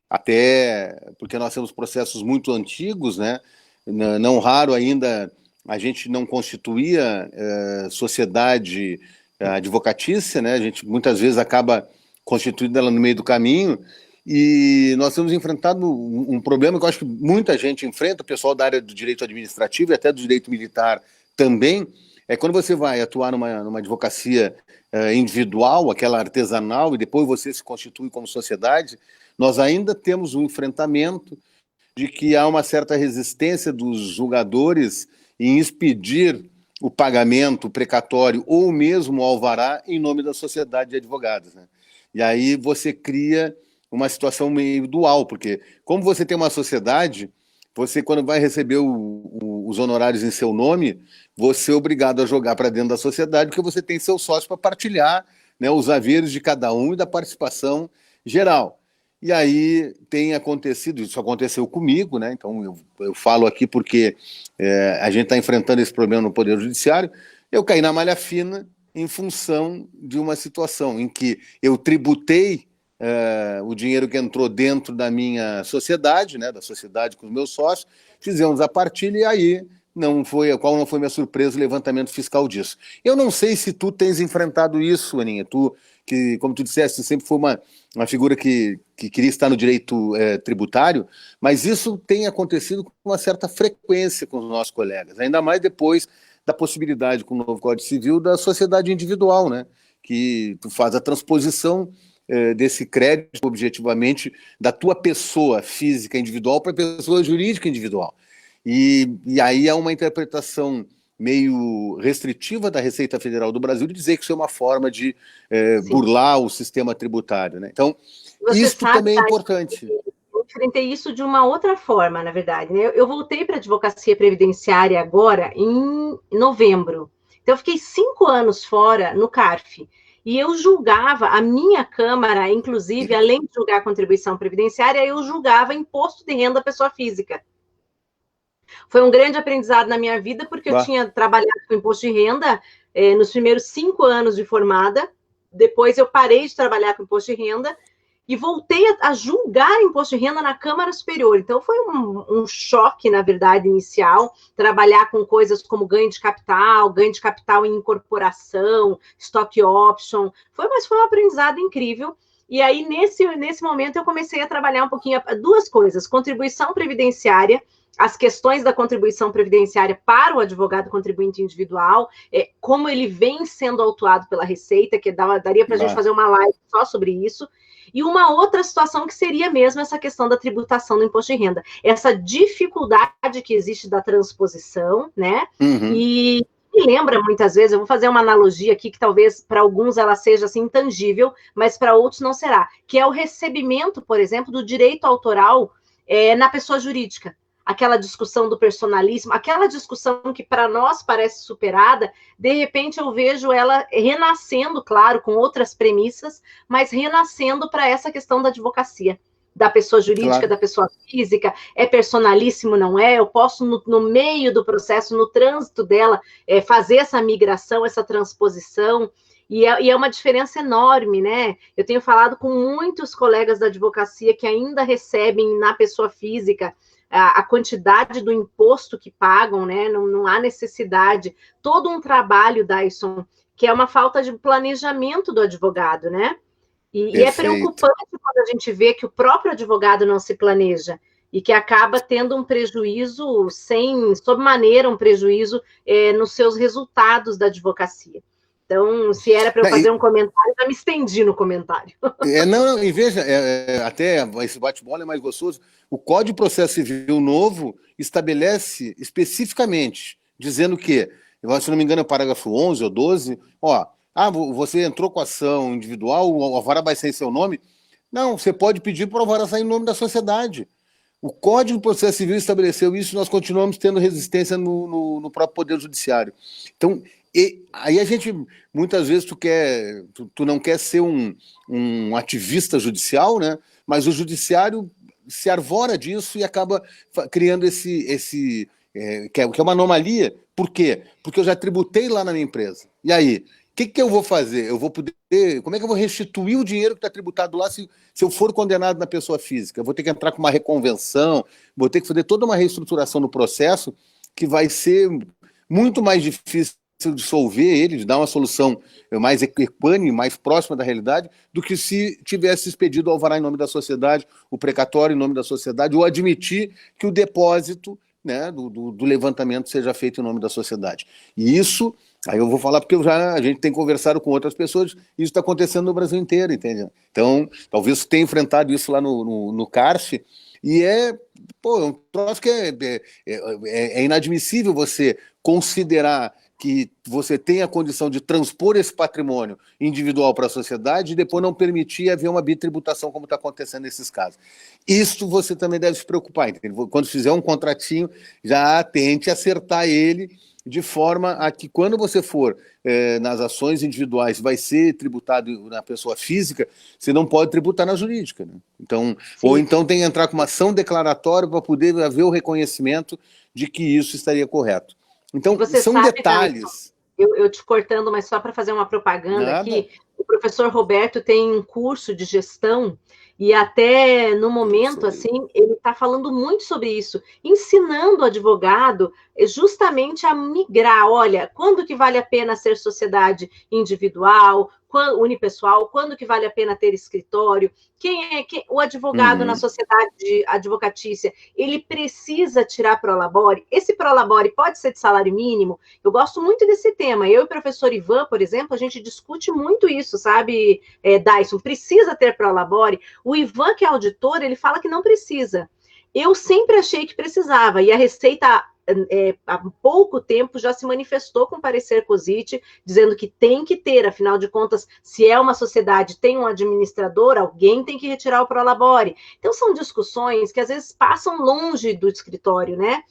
até porque nós temos processos muito antigos, né? Não raro ainda a gente não constituía sociedade advocatícia, né? A gente muitas vezes acaba constituindo ela no meio do caminho. E nós temos enfrentado um problema que eu acho que muita gente enfrenta, o pessoal da área do direito administrativo e até do direito militar também, é quando você vai atuar numa advocacia individual, aquela artesanal, e depois você se constitui como sociedade, nós ainda temos um enfrentamento de que há uma certa resistência dos julgadores em expedir o pagamento, o precatório ou mesmo o alvará em nome da sociedade de advogados, né? E aí você cria uma situação meio dual, porque como você tem uma sociedade, você, quando vai receber os honorários em seu nome, você é obrigado a jogar para dentro da sociedade, porque você tem seu sócio para partilhar, né, os haveres de cada um e da participação geral. E aí tem acontecido, isso aconteceu comigo, né? Então eu falo aqui porque a gente está enfrentando esse problema no Poder Judiciário. Eu caí na malha fina em função de uma situação em que eu tributei o dinheiro que entrou dentro da minha sociedade, né, da sociedade com os meus sócios, fizemos a partilha e aí qual não foi minha surpresa o levantamento fiscal disso. Eu não sei se tu tens enfrentado isso, Aninha, tu que, como tu disseste, sempre foi uma figura que queria estar no direito tributário, mas isso tem acontecido com uma certa frequência com os nossos colegas, ainda mais depois da possibilidade com o novo Código Civil da sociedade individual, né, que tu faz a transposição desse crédito, objetivamente, da tua pessoa física individual para a pessoa jurídica individual. E aí há uma interpretação meio restritiva da Receita Federal do Brasil de dizer que isso é uma forma de burlar o sistema tributário, né? Então, isso também é importante. Eu enfrentei isso de uma outra forma, na verdade, né? Eu voltei para a advocacia previdenciária agora em novembro. Então, eu fiquei 5 anos fora no CARF. E eu julgava, a minha Câmara, inclusive, além de julgar a contribuição previdenciária, eu julgava imposto de renda à pessoa física. Foi um grande aprendizado na minha vida, porque eu tinha trabalhado com imposto de renda nos primeiros 5 anos de formada, depois eu parei de trabalhar com imposto de renda e voltei a julgar imposto de renda na Câmara Superior. Então, foi um choque, na verdade, inicial, trabalhar com coisas como ganho de capital em incorporação, stock option. Mas foi um aprendizado incrível. E aí, nesse momento, eu comecei a trabalhar um pouquinho, duas coisas: contribuição previdenciária, as questões da contribuição previdenciária para o advogado contribuinte individual, como ele vem sendo autuado pela Receita, que daria para a gente fazer uma live só sobre isso. E uma outra situação que seria mesmo essa questão da tributação do imposto de renda. Essa dificuldade que existe da transposição, né? Uhum. E lembra muitas vezes, eu vou fazer uma analogia aqui que talvez para alguns ela seja assim intangível, mas para outros não será, que é o recebimento, por exemplo, do direito autoral na pessoa jurídica. Aquela discussão do personalismo, aquela discussão que para nós parece superada, de repente eu vejo ela renascendo, claro, com outras premissas, mas renascendo para essa questão da advocacia, da pessoa jurídica, claro, da pessoa física, é personalíssimo, não é? Eu posso, no meio do processo, no trânsito dela, fazer essa migração, essa transposição, e é uma diferença enorme, né? Eu tenho falado com muitos colegas da advocacia que ainda recebem na pessoa física a quantidade do imposto que pagam, né? Não há necessidade. Todo um trabalho, Dyson, que é uma falta de planejamento do advogado, né? E é preocupante quando a gente vê que o próprio advogado não se planeja e que acaba tendo um prejuízo, sob maneira, um prejuízo nos seus resultados da advocacia. Então, se era para eu fazer um comentário, eu já me estendi no comentário. Não, e veja, até esse bate-bola é mais gostoso. O Código de Processo Civil novo estabelece especificamente, dizendo que, se não me engano, é o parágrafo 11 ou 12, você entrou com ação individual, o alvará vai sair em seu nome. Não, você pode pedir para o alvará sair em nome da sociedade. O Código de Processo Civil estabeleceu isso e nós continuamos tendo resistência no próprio Poder Judiciário. Então, aí a gente, muitas vezes, tu não quer ser um ativista judicial, né? Mas o judiciário se arvora disso e acaba criando que é uma anomalia. Por quê? Porque eu já tributei lá na minha empresa. E aí, o que eu vou fazer? Como é que eu vou restituir o dinheiro que está tributado lá se eu for condenado na pessoa física? Eu vou ter que entrar com uma reconvenção, vou ter que fazer toda uma reestruturação no processo que vai ser muito mais difícil dissolver ele, de dar uma solução mais equânime, mais próxima da realidade, do que se tivesse expedido o alvará em nome da sociedade, o precatório em nome da sociedade, ou admitir que o depósito, né, do levantamento seja feito em nome da sociedade. E isso, aí eu vou falar porque a gente tem conversado com outras pessoas, isso está acontecendo no Brasil inteiro, entende? Então, talvez você tenha enfrentado isso lá no CARF, e é um troço que é inadmissível você considerar que você tenha a condição de transpor esse patrimônio individual para a sociedade e depois não permitir haver uma bitributação, como está acontecendo nesses casos. Isso você também deve se preocupar, entendeu? Quando fizer um contratinho, já tente acertar ele de forma a que, quando você for nas ações individuais, vai ser tributado na pessoa física, você não pode tributar na jurídica, né? Então, ou então tem que entrar com uma ação declaratória para poder haver o reconhecimento de que isso estaria correto. Então, são detalhes. Eu te cortando, mas só para fazer uma propaganda aqui, o professor Roberto tem um curso de gestão e até no momento, assim, ele está falando muito sobre isso, ensinando o advogado justamente a migrar. Olha, quando que vale a pena ser sociedade individual, unipessoal, quando que vale a pena ter escritório, o advogado na sociedade advocatícia, ele precisa tirar prolabore. Esse prolabore pode ser de salário mínimo. Eu gosto muito desse tema. Eu e o professor Ivan, por exemplo, a gente discute muito isso, sabe, Dyson? Precisa ter prolabore? O Ivan, que é auditor, ele fala que não precisa. Eu sempre achei que precisava, e a Receita há pouco tempo já se manifestou com parecer COSIT, dizendo que tem que ter, afinal de contas, se é uma sociedade, tem um administrador, alguém tem que retirar o prolabore. Então, são discussões que às vezes passam longe do escritório, né?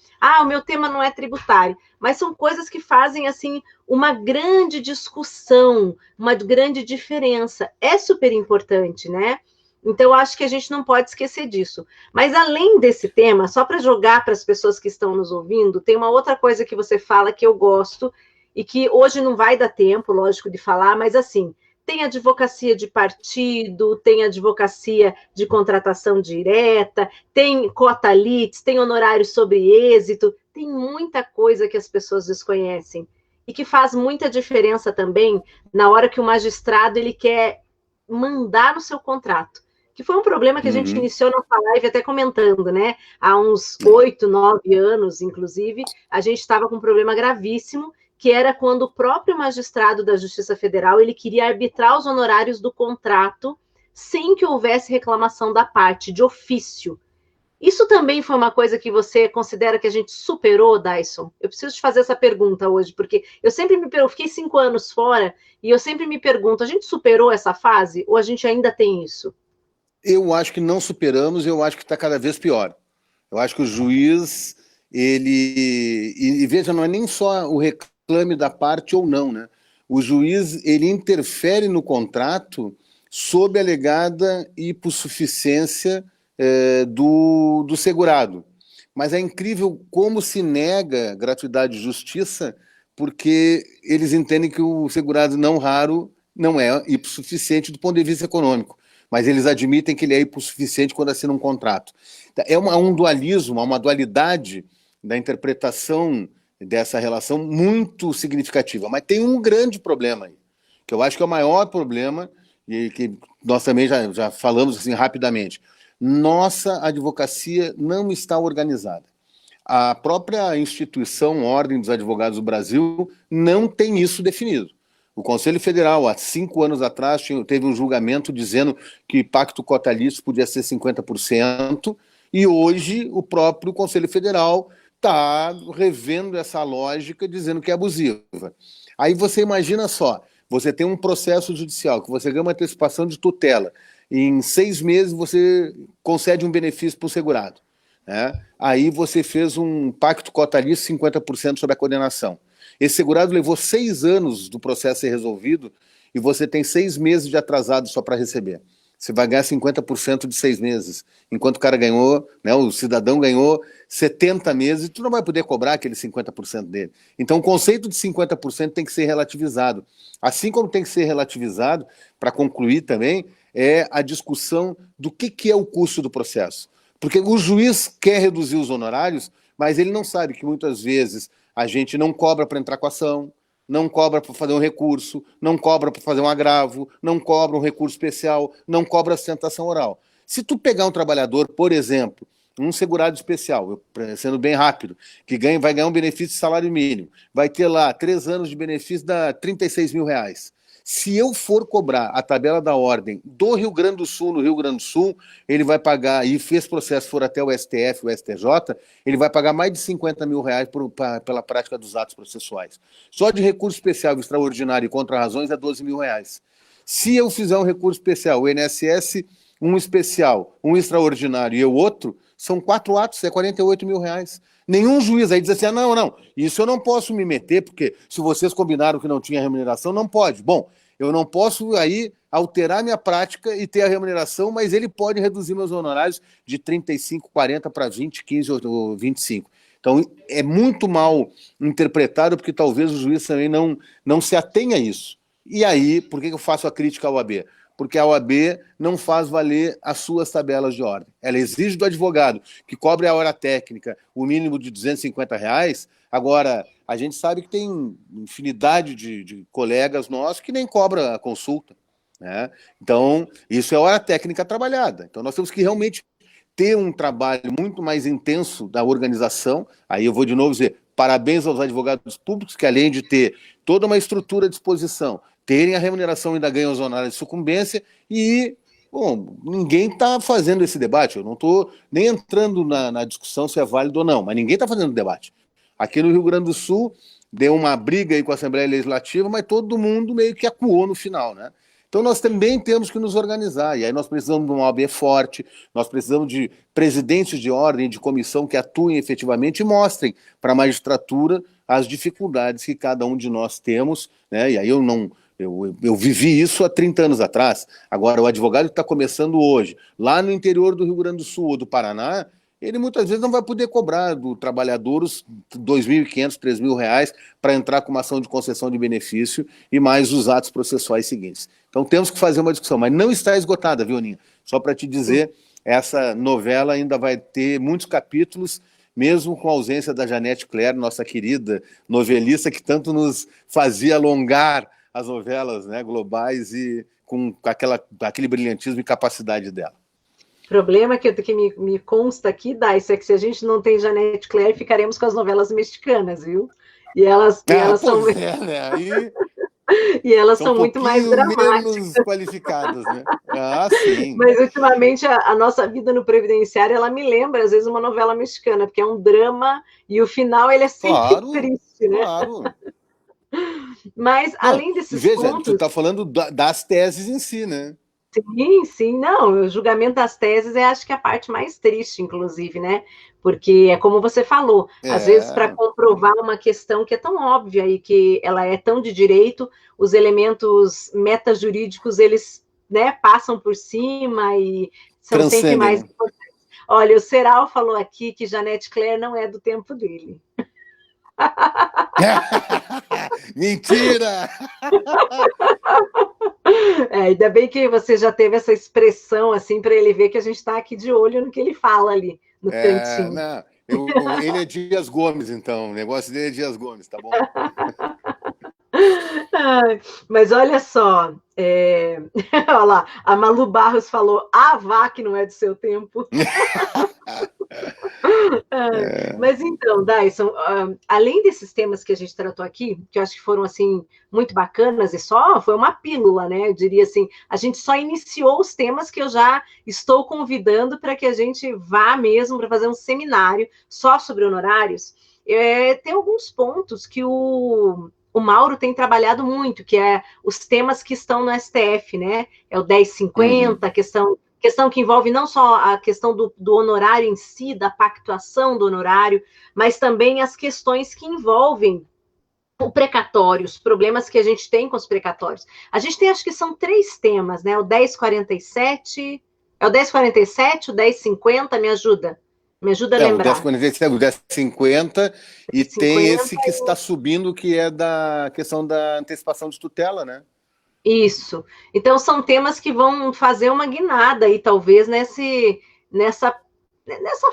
O meu tema não é tributário, mas são coisas que fazem, assim, uma grande discussão, uma grande diferença. É super importante, né? Então, eu acho que a gente não pode esquecer disso. Mas, além desse tema, só para jogar para as pessoas que estão nos ouvindo, tem uma outra coisa que você fala que eu gosto e que hoje não vai dar tempo, lógico, de falar, mas, assim, tem advocacia de partido, tem advocacia de contratação direta, tem cota litis, tem honorários sobre êxito, tem muita coisa que as pessoas desconhecem e que faz muita diferença também na hora que o magistrado ele quer mandar no seu contrato. Que foi um problema que a gente iniciou nossa live até comentando, né? Há uns 8, 9 anos, inclusive, a gente estava com um problema gravíssimo, que era quando o próprio magistrado da Justiça Federal ele queria arbitrar os honorários do contrato sem que houvesse reclamação da parte, de ofício. Isso também foi uma coisa que você considera que a gente superou, Dyson? Eu preciso te fazer essa pergunta hoje, porque eu fiquei 5 anos fora e eu sempre me pergunto, a gente superou essa fase ou a gente ainda tem isso? Eu acho que não superamos, eu acho que está cada vez pior. Eu acho que o juiz, e veja, não é nem só o reclame da parte ou não, né? O juiz, ele interfere no contrato sob a alegada hipossuficiência do segurado. Mas é incrível como se nega gratuidade de justiça, porque eles entendem que o segurado não raro não é hipossuficiente do ponto de vista econômico, mas eles admitem que ele é hipossuficiente quando assina um contrato. É um dualismo, uma dualidade da interpretação dessa relação muito significativa. Mas tem um grande problema aí, que eu acho que é o maior problema, e que nós também já falamos assim rapidamente. Nossa advocacia não está organizada. A própria instituição Ordem dos Advogados do Brasil não tem isso definido. O Conselho Federal, há 5 anos atrás, teve um julgamento dizendo que pacto cota-litis podia ser 50%, e hoje o próprio Conselho Federal está revendo essa lógica, dizendo que é abusiva. Aí você imagina só, você tem um processo judicial, que você ganha uma antecipação de tutela, e em 6 meses você concede um benefício para o segurado, né? Aí você fez um pacto cota-litis 50% sobre a condenação. Esse segurado levou 6 anos do processo ser resolvido e você tem 6 meses de atrasado só para receber. Você vai ganhar 50% de 6 meses, enquanto o cara ganhou, né, o cidadão ganhou 70 meses, e tu não vai poder cobrar aquele 50% dele. Então, o conceito de 50% tem que ser relativizado. Assim como tem que ser relativizado, para concluir também, é a discussão do que é o custo do processo. Porque o juiz quer reduzir os honorários, mas ele não sabe que muitas vezes a gente não cobra para entrar com a ação, não cobra para fazer um recurso, não cobra para fazer um agravo, não cobra um recurso especial, não cobra sustentação oral. Se tu pegar um trabalhador, por exemplo, um segurado especial, sendo bem rápido, que vai ganhar um benefício de salário mínimo, vai ter lá 3 anos de benefício, dá R$36 mil. Se eu for cobrar a tabela da ordem do Rio Grande do Sul, no Rio Grande do Sul, ele vai pagar, e fez processo, for até o STF, o STJ, ele vai pagar mais de 50 mil reais pela prática dos atos processuais. Só de recurso especial, extraordinário e contra razões é 12 mil reais. Se eu fizer um recurso especial, o INSS, um especial, um extraordinário e o outro, são 4 atos, é 48 mil reais. Nenhum juiz aí diz assim, não, isso eu não posso me meter, porque se vocês combinaram que não tinha remuneração, não pode. Bom, eu não posso aí alterar minha prática e ter a remuneração, mas ele pode reduzir meus honorários de 35, 40 para 20, 15 ou 25. Então, é muito mal interpretado, porque talvez o juiz também não se atenha a isso. E aí, por que eu faço a crítica à OAB? Porque a OAB não faz valer as suas tabelas de ordem. Ela exige do advogado que cobre a hora técnica o mínimo de R$ 250. Agora, a gente sabe que tem infinidade de colegas nossos que nem cobram a consulta, né? Então, isso é hora técnica trabalhada. Então, nós temos que realmente ter um trabalho muito mais intenso da organização. Aí eu vou de novo dizer, parabéns aos advogados públicos, que além de ter toda uma estrutura à disposição, terem a remuneração, ainda ganham os honorários de sucumbência e, bom, ninguém está fazendo esse debate. Eu não estou nem entrando na discussão se é válido ou não, mas ninguém está fazendo debate. Aqui no Rio Grande do Sul, deu uma briga aí com a Assembleia Legislativa, mas todo mundo meio que acuou no final, né? Então nós também temos que nos organizar, e aí nós precisamos de uma OAB forte, nós precisamos de presidentes de ordem, de comissão que atuem efetivamente e mostrem para a magistratura as dificuldades que cada um de nós temos, né? E aí eu vivi isso há 30 anos atrás. Agora, o advogado que está começando hoje, lá no interior do Rio Grande do Sul ou do Paraná, ele muitas vezes não vai poder cobrar do trabalhador os R$ 2.500, R$ 3.000 para entrar com uma ação de concessão de benefício e mais os atos processuais seguintes. Então temos que fazer uma discussão, mas não está esgotada, viu, Aninha? Só para te dizer, essa novela ainda vai ter muitos capítulos, mesmo com a ausência da Janete Claire, nossa querida novelista, que tanto nos fazia alongar as novelas, né, globais e com aquele brilhantismo e capacidade dela. O problema que me consta aqui, Dais, é que se a gente não tem Janete Claire, ficaremos com as novelas mexicanas, viu? E elas são... né? Aí... E elas são muito mais dramáticas. Menos qualificadas, né? Ah, sim. Mas, ultimamente, a nossa vida no Previdenciário, ela me lembra, às vezes, uma novela mexicana, porque é um drama e o final, ele é sempre triste, né? Claro. Mas, além desses pontos... Tu está falando das teses em si, né? Sim, não, o julgamento das teses é, acho que, a parte mais triste, inclusive, né? Porque é como você falou, às vezes para comprovar uma questão que é tão óbvia e que ela é tão de direito, os elementos metajurídicos, eles, né, passam por cima e são sempre mais importantes. Olha, o Serral falou aqui que Janete Claire não é do tempo dele. Mentira! Ainda bem que você já teve essa expressão assim para ele ver que a gente está aqui de olho no que ele fala ali no cantinho. Não, ele é Dias Gomes, então. O negócio dele é Dias Gomes, tá bom? Mas olha só, olha lá, a Malu Barros falou, vá que não é do seu tempo. Mas então, Dyson, além desses temas que a gente tratou aqui, que eu acho que foram assim muito bacanas, e só foi uma pílula, né? Eu diria assim, a gente só iniciou os temas que eu já estou convidando para que a gente vá mesmo para fazer um seminário só sobre honorários. Tem alguns pontos que o Mauro tem trabalhado muito, que é os temas que estão no STF, né? É o 1050, a questão que envolve não só a questão do honorário em si, da pactuação do honorário, mas também as questões que envolvem o precatório, os problemas que a gente tem com os precatórios. A gente tem, acho que são 3 temas, né? O 1047, o 1050, me ajuda a lembrar. O 1050 e tem esse que está subindo, que é da questão da antecipação de tutela, né? Isso. Então, são temas que vão fazer uma guinada aí, talvez, nessa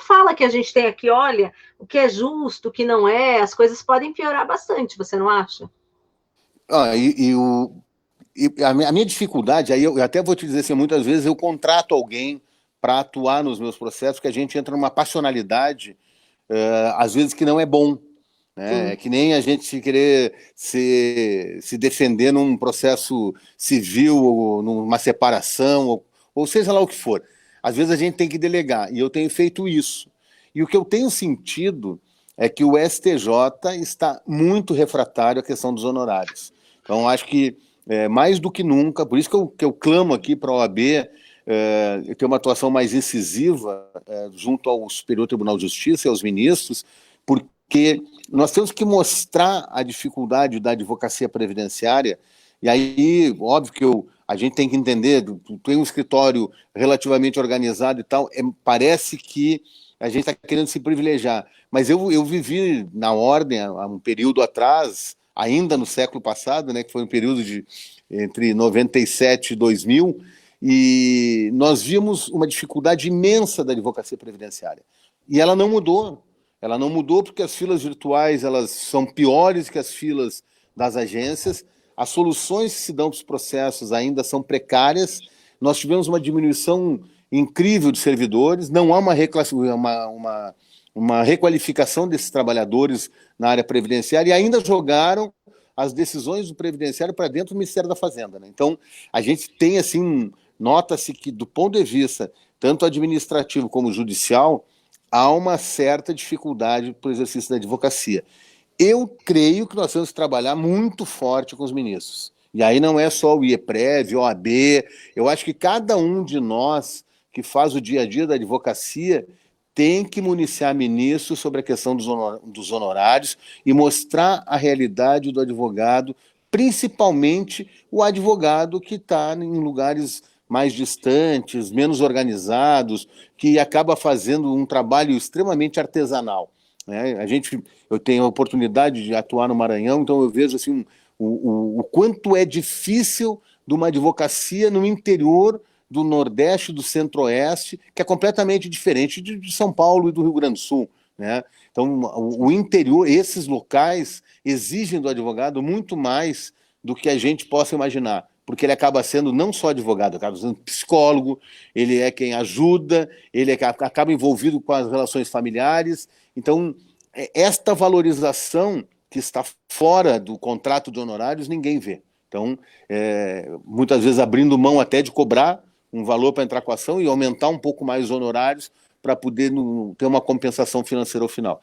fala que a gente tem aqui, olha, o que é justo, o que não é, as coisas podem piorar bastante, você não acha? A minha dificuldade, aí eu até vou te dizer assim, muitas vezes eu contrato alguém para atuar nos meus processos, que a gente entra numa passionalidade, às vezes que não é bom. né? É que nem a gente querer se defender num processo civil, ou numa separação, ou seja lá o que for. Às vezes a gente tem que delegar, e eu tenho feito isso. E o que eu tenho sentido é que o STJ está muito refratário à questão dos honorários. Então, acho que mais do que nunca, por isso que eu clamo aqui para a OAB ter uma atuação mais incisiva junto ao Superior Tribunal de Justiça e aos ministros, porque nós temos que mostrar a dificuldade da advocacia previdenciária, e aí, óbvio que a gente tem que entender, tem um escritório relativamente organizado e tal, parece que a gente está querendo se privilegiar, mas eu vivi na ordem há um período atrás, ainda no século passado, né, que foi um período entre 97 e 2000, e nós vimos uma dificuldade imensa da advocacia previdenciária. E ela não mudou. Ela não mudou porque as filas virtuais elas são piores que as filas das agências, as soluções que se dão para os processos ainda são precárias, nós tivemos uma diminuição incrível de servidores, não há uma requalificação desses trabalhadores na área previdenciária e ainda jogaram as decisões do previdenciário para dentro do Ministério da Fazenda, né? Então, a gente tem, assim, nota-se que, do ponto de vista tanto administrativo como judicial, há uma certa dificuldade para o exercício da advocacia. Eu creio que nós temos que trabalhar muito forte com os ministros. E aí não é só o IEPREV, o OAB, eu acho que cada um de nós que faz o dia a dia da advocacia tem que municiar ministros sobre a questão dos honorários e mostrar a realidade do advogado, principalmente o advogado que está em lugares mais distantes, menos organizados, que acaba fazendo um trabalho extremamente artesanal, né? Eu tenho a oportunidade de atuar no Maranhão, então eu vejo assim, o quanto é difícil de uma advocacia no interior do Nordeste, do Centro-Oeste, que é completamente diferente de São Paulo e do Rio Grande do Sul, né? Então, o interior, esses locais exigem do advogado muito mais do que a gente possa imaginar, porque ele acaba sendo não só advogado, acaba sendo psicólogo, ele é quem ajuda, ele acaba envolvido com as relações familiares. Então, esta valorização que está fora do contrato de honorários, ninguém vê. Então, muitas vezes abrindo mão até de cobrar um valor para entrar com a ação e aumentar um pouco mais os honorários para poder ter uma compensação financeira ao final.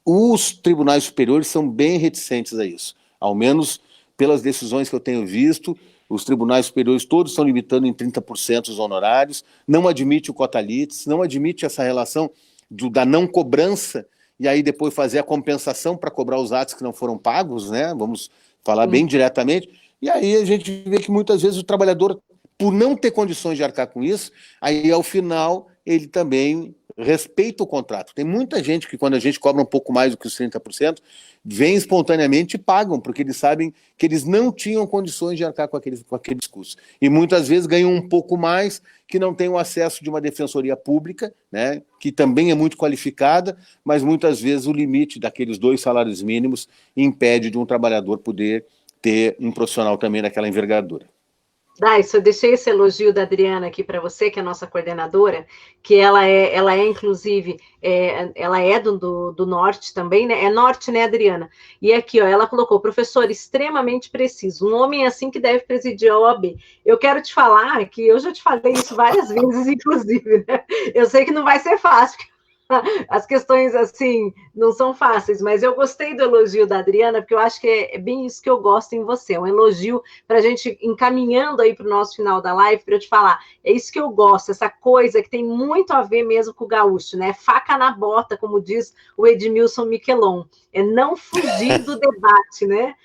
Os tribunais superiores são bem reticentes a isso, ao menos pelas decisões que eu tenho visto. Os tribunais superiores todos estão limitando em 30% os honorários, não admite o cota-litis, não admite essa relação da não cobrança, e aí depois fazer a compensação para cobrar os atos que não foram pagos, né? Vamos falar bem diretamente. E aí a gente vê que muitas vezes o trabalhador, por não ter condições de arcar com isso, aí ao final ele também respeita o contrato. Tem muita gente que, quando a gente cobra um pouco mais do que os 30%, vem espontaneamente e pagam, porque eles sabem que eles não tinham condições de arcar com aqueles custos. E muitas vezes ganham um pouco mais, que não têm o acesso de uma defensoria pública, né, que também é muito qualificada, mas muitas vezes o limite daqueles 2 salários mínimos impede de um trabalhador poder ter um profissional também daquela envergadura. Daiso, eu deixei esse elogio da Adriana aqui para você, que é a nossa coordenadora, que ela é inclusive, ela é do Norte também, né? É Norte, né, Adriana? E aqui, ó, ela colocou, professor extremamente preciso, um homem assim que deve presidir a OAB. Eu quero te falar que eu já te falei isso várias vezes, inclusive, né? Eu sei que não vai ser fácil, as questões, assim, não são fáceis, mas eu gostei do elogio da Adriana, porque eu acho que é bem isso que eu gosto em você, um elogio para a gente encaminhando aí para o nosso final da live, para eu te falar, é isso que eu gosto, essa coisa que tem muito a ver mesmo com o gaúcho, né? Faca na bota, como diz o Edmilson Miquelon, é não fugir do debate, né?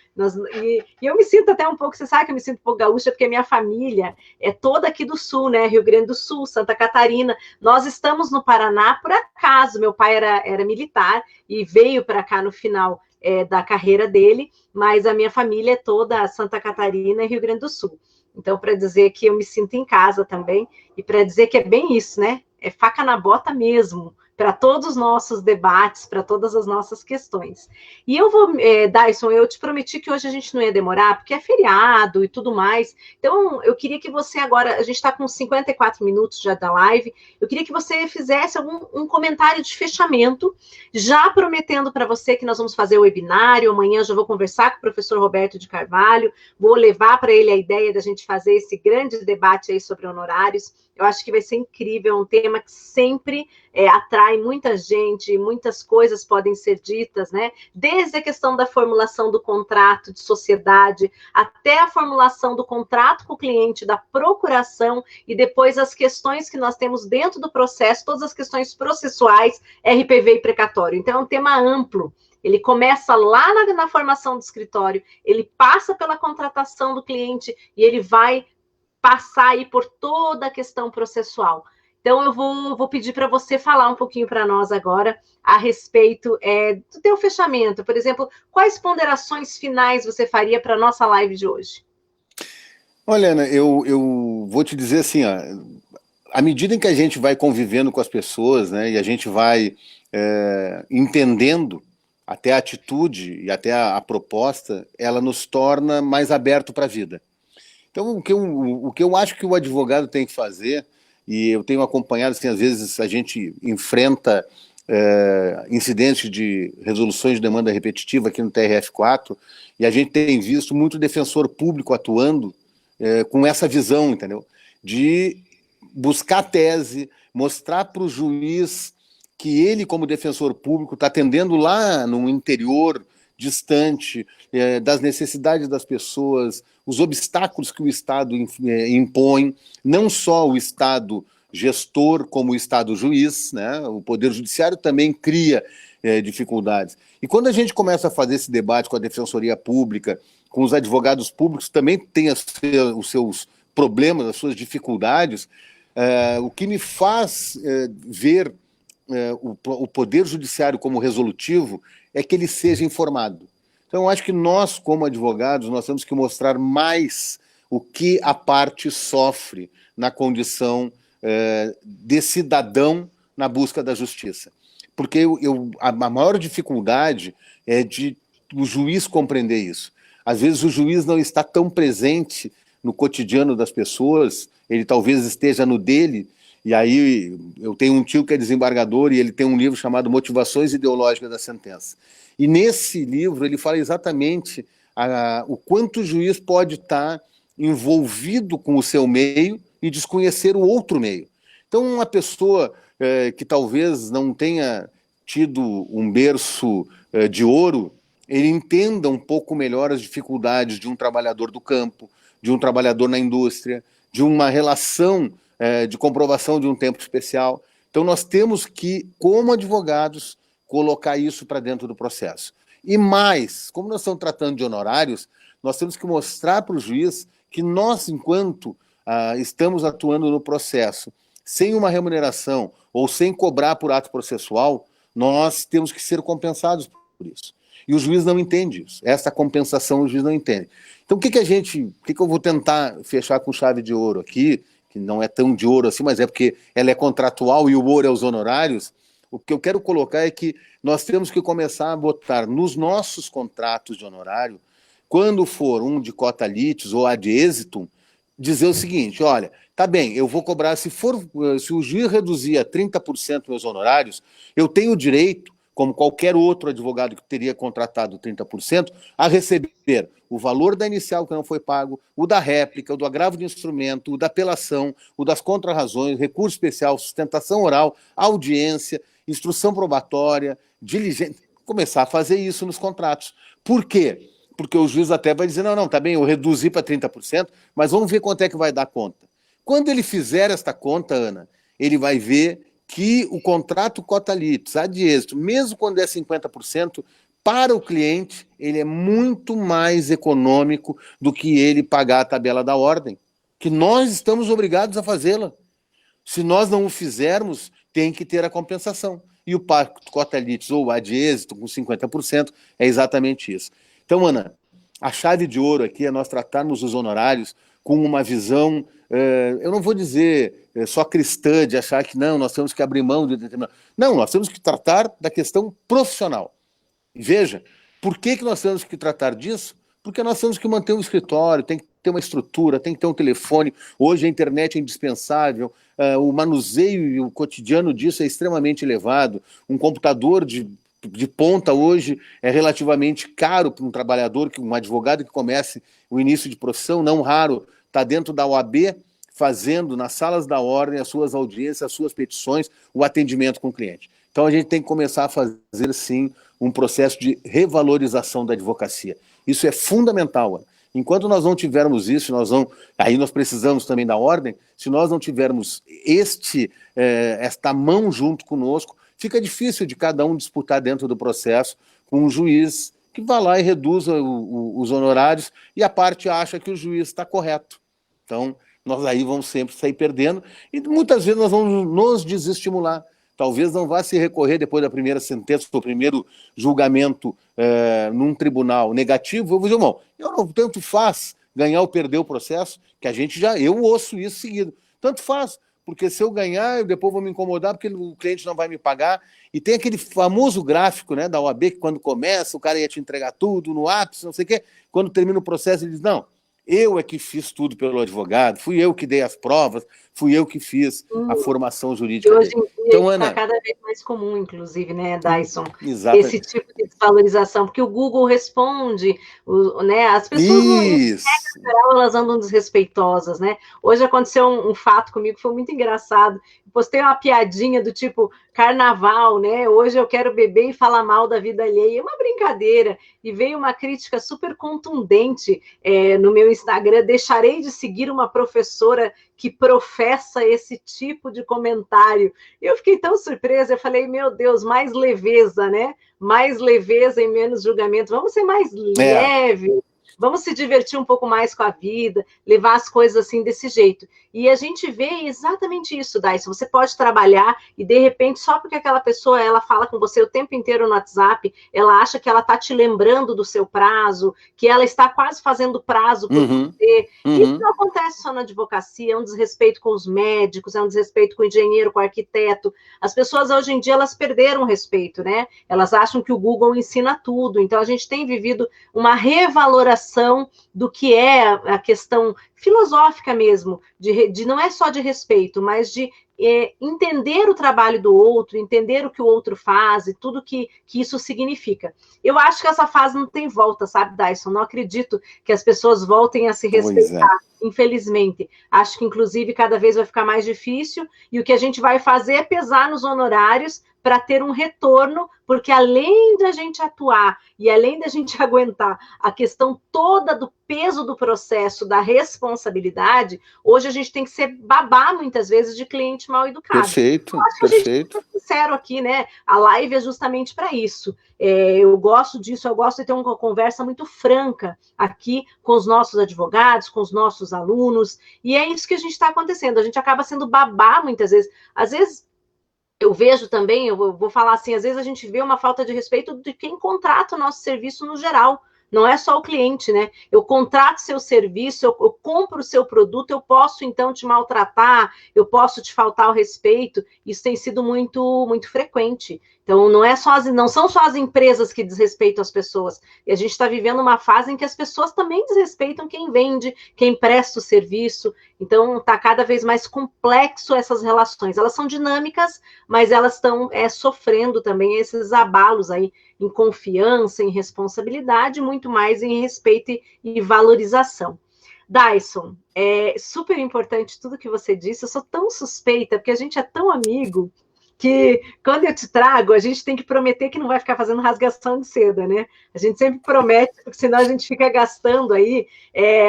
E eu me sinto até um pouco, você sabe que eu me sinto um pouco gaúcha, porque a minha família é toda aqui do Sul, né? Rio Grande do Sul, Santa Catarina. Nós estamos no Paraná por acaso. Meu pai era militar e veio para cá no final da carreira dele, mas a minha família é toda Santa Catarina e Rio Grande do Sul. Então, para dizer que eu me sinto em casa também, e para dizer que é bem isso, né? É faca na bota mesmo. para todos os nossos debates, para todas as nossas questões. E eu vou, Dyson, eu te prometi que hoje a gente não ia demorar, porque é feriado e tudo mais. Então, eu queria que você agora, a gente está com 54 minutos já da live, eu queria que você fizesse um comentário de fechamento, já prometendo para você que nós vamos fazer o webinário, amanhã eu já vou conversar com o professor Roberto de Carvalho, vou levar para ele a ideia da gente fazer esse grande debate aí sobre honorários. Eu acho que vai ser incrível, um tema que sempre atrai muita gente, muitas coisas podem ser ditas, né? Desde a questão da formulação do contrato de sociedade, até a formulação do contrato com o cliente, da procuração, e depois as questões que nós temos dentro do processo, todas as questões processuais, RPV e precatório. Então, é um tema amplo. Ele começa lá na formação do escritório, ele passa pela contratação do cliente e ele vai passar aí por toda a questão processual. Então, eu vou pedir para você falar um pouquinho para nós agora a respeito do teu fechamento. Por exemplo, quais ponderações finais você faria para a nossa live de hoje? Olha, Ana, eu vou te dizer assim, ó, à medida em que a gente vai convivendo com as pessoas, né, e a gente vai entendendo até a atitude e até a proposta, ela nos torna mais aberto para a vida. Então, o que eu acho que o advogado tem que fazer, e eu tenho acompanhado, assim, às vezes a gente enfrenta incidentes de resoluções de demanda repetitiva aqui no TRF4, e a gente tem visto muito defensor público atuando com essa visão, entendeu? De buscar tese, mostrar para o juiz que ele, como defensor público, está atendendo lá no interior, distante das necessidades das pessoas, os obstáculos que o Estado impõe, não só o Estado gestor como o Estado juiz, né? O Poder Judiciário também cria dificuldades. E quando a gente começa a fazer esse debate com a Defensoria Pública, com os advogados públicos, também tem os seus problemas, as suas dificuldades, o que me faz ver o Poder Judiciário como resolutivo é que ele seja informado. Então, eu acho que nós, como advogados, nós temos que mostrar mais o que a parte sofre na condição de cidadão na busca da justiça. Porque a maior dificuldade é de o juiz compreender isso. Às vezes o juiz não está tão presente no cotidiano das pessoas, ele talvez esteja no dele. E aí eu tenho um tio que é desembargador e ele tem um livro chamado Motivações Ideológicas da Sentença. E nesse livro ele fala exatamente o quanto o juiz pode estar envolvido com o seu meio e desconhecer o outro meio. Então, uma pessoa que talvez não tenha tido um berço de ouro, ele entenda um pouco melhor as dificuldades de um trabalhador do campo, de um trabalhador na indústria, de uma relação de comprovação de um tempo especial. Então, nós temos que, como advogados, colocar isso para dentro do processo. E mais, como nós estamos tratando de honorários, nós temos que mostrar para o juiz que nós, enquanto estamos atuando no processo, sem uma remuneração ou sem cobrar por ato processual, nós temos que ser compensados por isso. E o juiz não entende isso. Essa compensação o juiz não entende. Então, o que eu vou tentar fechar com chave de ouro aqui, que não é tão de ouro assim, mas é porque ela é contratual e o ouro é os honorários. O que eu quero colocar é que nós temos que começar a botar nos nossos contratos de honorário, quando for um de cota litis ou ad exitum, dizer o seguinte: olha, tá bem, eu vou cobrar, se o juiz reduzir a 30% meus honorários, eu tenho o direito, como qualquer outro advogado que teria contratado 30%, a receber o valor da inicial que não foi pago, o da réplica, o do agravo de instrumento, o da apelação, o das contrarrazões, recurso especial, sustentação oral, audiência, instrução probatória, diligência, começar a fazer isso nos contratos. Por quê? Porque o juiz até vai dizer, não, tá bem, eu reduzi para 30%, mas vamos ver quanto é que vai dar conta. Quando ele fizer esta conta, Ana, ele vai ver que o contrato cota litis, ad êxito, mesmo quando é 50%, para o cliente, ele é muito mais econômico do que ele pagar a tabela da ordem, que nós estamos obrigados a fazê-la. Se nós não o fizermos, tem que ter a compensação. E o pacto cota litis ou ad êxito com 50% é exatamente isso. Então, Ana, a chave de ouro aqui é nós tratarmos os honorários com uma visão, eu não vou dizer só cristã, de achar que não, nós temos que abrir mão de determinado... Não, nós temos que tratar da questão profissional. Veja, por que nós temos que tratar disso? Porque nós temos que manter um escritório, tem que ter uma estrutura, tem que ter um telefone. Hoje a internet é indispensável, o manuseio e o cotidiano disso é extremamente elevado. Um computador de ponta hoje é relativamente caro para um trabalhador, um advogado que comece o início de profissão, não raro, está dentro da OAB, fazendo nas salas da ordem as suas audiências, as suas petições, o atendimento com o cliente. Então a gente tem que começar a fazer, sim, um processo de revalorização da advocacia. Isso é fundamental. Enquanto nós não tivermos isso, aí nós precisamos também da ordem, se nós não tivermos esta mão junto conosco, fica difícil de cada um disputar dentro do processo com um juiz que vá lá e reduza os honorários e a parte acha que o juiz está correto. Então, nós aí vamos sempre sair perdendo e muitas vezes nós vamos nos desestimular. Talvez não vá se recorrer depois da primeira sentença, do primeiro julgamento num tribunal negativo. Eu vou dizer, irmão, tanto faz ganhar ou perder o processo, que eu ouço isso seguido. Tanto faz, porque se eu ganhar, eu depois vou me incomodar porque o cliente não vai me pagar. E tem aquele famoso gráfico, né, da OAB, que quando começa, o cara ia te entregar tudo no ápice, não sei o quê. Quando termina o processo, ele diz, não, eu é que fiz tudo pelo advogado, fui eu que dei as provas, fui eu que fiz a formação jurídica. E hoje em dia então, está Ana, cada vez mais comum, inclusive, né, Dayson? Exatamente. Esse tipo de desvalorização, porque o Google responde, né, as pessoas, em geral, elas andam desrespeitosas, né? Hoje aconteceu um fato comigo que foi muito engraçado. Postei uma piadinha do tipo, carnaval, né? Hoje eu quero beber e falar mal da vida alheia. É uma brincadeira. E veio uma crítica super contundente no meu Instagram. Deixarei de seguir uma professora que professa esse tipo de comentário. Eu fiquei tão surpresa, eu falei, meu Deus, mais leveza, né? Mais leveza e menos julgamento. Vamos ser mais leve, vamos se divertir um pouco mais com a vida, levar as coisas assim desse jeito. E a gente vê exatamente isso, Dayson. Você pode trabalhar e, de repente, só porque aquela pessoa ela fala com você o tempo inteiro no WhatsApp, ela acha que ela está te lembrando do seu prazo, que ela está quase fazendo prazo por você. Isso não acontece só na advocacia, é um desrespeito com os médicos, é um desrespeito com o engenheiro, com o arquiteto. As pessoas, hoje em dia, elas perderam o respeito, né? Elas acham que o Google ensina tudo. Então, a gente tem vivido uma revaloração do que é a questão filosófica mesmo, de não é só de respeito, mas de entender o trabalho do outro, entender o que o outro faz e tudo que isso significa. Eu acho que essa fase não tem volta, sabe, Dayson? Não acredito que as pessoas voltem a se respeitar, infelizmente. Acho que, inclusive, cada vez vai ficar mais difícil e o que a gente vai fazer é pesar nos honorários para ter um retorno, porque além da gente atuar e além da gente aguentar a questão toda do peso do processo, da responsabilidade, hoje a gente tem que ser babá, muitas vezes, de cliente mal educado. Perfeito, acho que perfeito. A gente tá sincero aqui, né? A live é justamente para isso. Eu gosto disso, eu gosto de ter uma conversa muito franca aqui com os nossos advogados, com os nossos alunos, e é isso que a gente está acontecendo. A gente acaba sendo babá, muitas vezes. Às vezes, eu vejo também, eu vou falar assim, às vezes a gente vê uma falta de respeito de quem contrata o nosso serviço no geral. Não é só o cliente, né? Eu contrato seu serviço, eu compro o seu produto, eu posso, então, te maltratar, eu posso te faltar o respeito. Isso tem sido muito, muito frequente. Então, não são só as empresas que desrespeitam as pessoas. E a gente está vivendo uma fase em que as pessoas também desrespeitam quem vende, quem presta o serviço. Então, está cada vez mais complexo essas relações. Elas são dinâmicas, mas elas estão sofrendo também esses abalos aí em confiança, em responsabilidade, muito mais em respeito e valorização. Dayson, é super importante tudo que você disse. Eu sou tão suspeita, porque a gente é tão amigo, que quando eu te trago, a gente tem que prometer que não vai ficar fazendo rasgação de seda, né? A gente sempre promete, porque senão a gente fica gastando aí,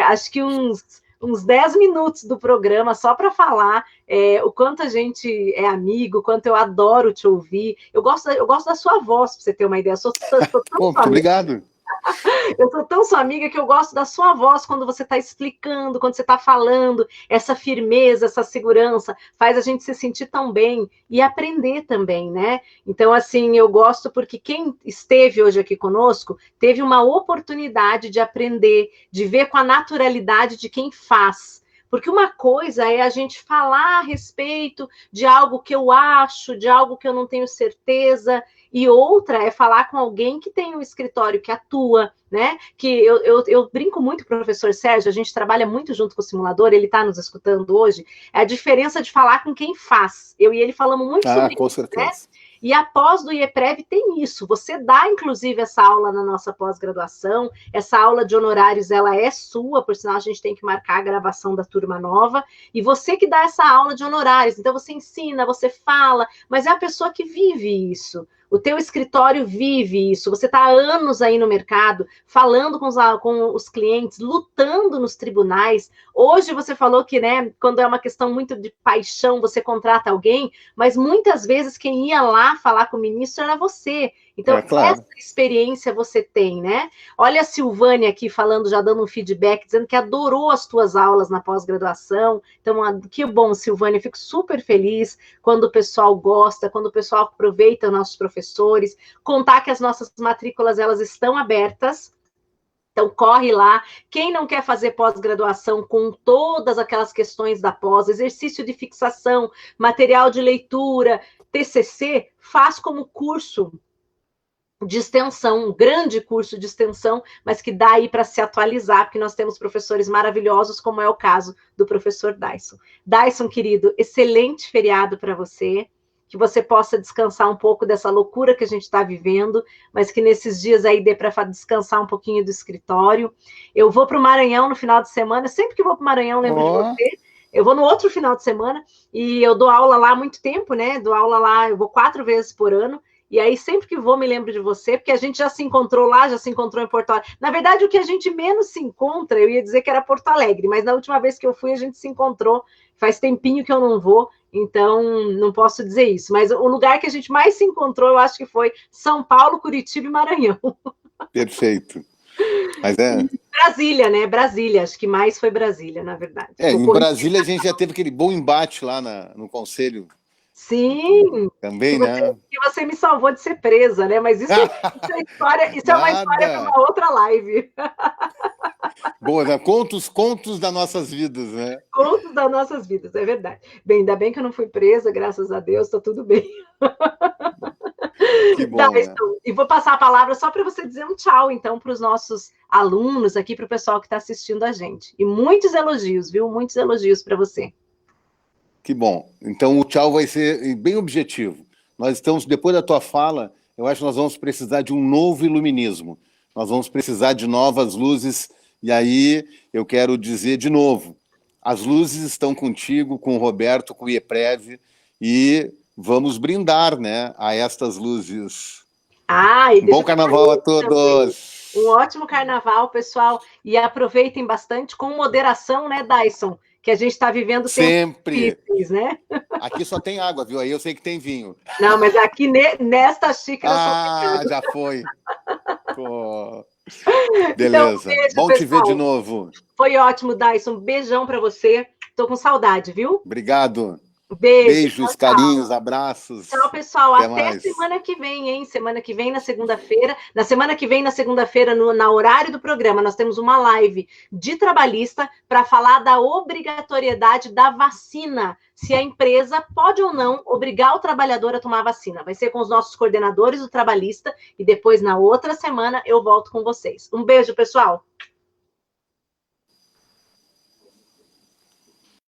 acho que uns 10 minutos do programa só para falar o quanto a gente é amigo, o quanto eu adoro te ouvir. Eu gosto da sua voz, para você ter uma ideia. Eu sou tão obrigado. Eu sou tão sua amiga que eu gosto da sua voz quando você está explicando, quando você está falando, essa firmeza, essa segurança, faz a gente se sentir tão bem e aprender também, né? Então, assim, eu gosto porque quem esteve hoje aqui conosco teve uma oportunidade de aprender, de ver com a naturalidade de quem faz. Porque uma coisa é a gente falar a respeito de algo que eu acho, de algo que eu não tenho certeza, e outra é falar com alguém que tem um escritório que atua, né? Que eu brinco muito com o professor Sérgio, a gente trabalha muito junto com o simulador, ele está nos escutando hoje, é a diferença de falar com quem faz. Eu e ele falamos muito sobre com isso, certeza. Né? E a pós do IEPREV tem isso. Você dá, inclusive, essa aula na nossa pós-graduação. Essa aula de honorários, ela é sua, por sinal, a gente tem que marcar a gravação da turma nova. E você que dá essa aula de honorários. Então, você ensina, você fala, mas é a pessoa que vive isso. O teu escritório vive isso. Você está há anos aí no mercado, falando com os clientes, lutando nos tribunais. Hoje você falou que, né, quando é uma questão muito de paixão, você contrata alguém, mas muitas vezes quem ia lá falar com o ministro era você. Então, claro. Essa experiência você tem, né? Olha a Silvânia aqui falando, já dando um feedback, dizendo que adorou as tuas aulas na pós-graduação. Então, que bom, Silvânia, fico super feliz quando o pessoal gosta, quando o pessoal aproveita os nossos professores. Contar que as nossas matrículas, elas estão abertas. Então, corre lá. Quem não quer fazer pós-graduação com todas aquelas questões da pós, exercício de fixação, material de leitura, TCC, faz como curso de extensão, um grande curso de extensão, mas que dá aí para se atualizar, porque nós temos professores maravilhosos, como é o caso do professor Dyson. Dyson, querido, excelente feriado para você, que você possa descansar um pouco dessa loucura que a gente está vivendo, mas que nesses dias aí dê para descansar um pouquinho do escritório. Eu vou para o Maranhão no final de semana, sempre que vou para o Maranhão, lembro de você. Eu vou no outro final de semana, e eu dou aula lá há muito tempo, né? Dou aula lá, eu vou 4 vezes por ano, e aí, sempre que vou, me lembro de você, porque a gente já se encontrou lá, já se encontrou em Porto Alegre. Na verdade, o que a gente menos se encontra, eu ia dizer que era Porto Alegre, mas na última vez que eu fui, a gente se encontrou. Faz tempinho que eu não vou, então não posso dizer isso. Mas o lugar que a gente mais se encontrou, eu acho que foi São Paulo, Curitiba e Maranhão. Perfeito. Mas é... Brasília, né? Brasília, acho que mais foi Brasília, na verdade. Em Brasília a gente já teve aquele bom embate lá no Conselho. Sim, também, né? Que você me salvou de ser presa, né? Mas isso é uma história para uma outra live. Boa, né? Contos das nossas vidas, né? Contos das nossas vidas, é verdade. Bem, ainda bem que eu não fui presa, graças a Deus, tá tudo bem. Que bom, né? E vou passar a palavra só para você dizer um tchau, então, para os nossos alunos aqui, para o pessoal que está assistindo a gente. E muitos elogios, viu? Muitos elogios para você. Que bom. Então, o tchau vai ser bem objetivo. Nós estamos, depois da tua fala, eu acho que nós vamos precisar de um novo iluminismo. Nós vamos precisar de novas luzes. E aí, eu quero dizer de novo, as luzes estão contigo, com o Roberto, com o IEPREV, e vamos brindar, né, a estas luzes. Bom carnaval a todos! Também. Um ótimo carnaval, pessoal. E aproveitem bastante, com moderação, né, Dyson? Que a gente está vivendo sempre difíceis, né? Aqui só tem água, viu? Aí eu sei que tem vinho. Não, mas aqui nesta xícara só já foi. Pô. Beleza. Então, beijo, bom pessoal. Te ver de novo. Foi ótimo, Dyson. Um beijão para você. Tô com saudade, viu? Obrigado. Beijos, tchau, carinhos, abraços. Tchau, pessoal. Até semana que vem, hein? Semana que vem, na segunda-feira. Na semana que vem, na segunda-feira, na horário do programa, nós temos uma live de trabalhista para falar da obrigatoriedade da vacina. Se a empresa pode ou não obrigar o trabalhador a tomar a vacina. Vai ser com os nossos coordenadores do trabalhista e depois, na outra semana, eu volto com vocês. Um beijo, pessoal.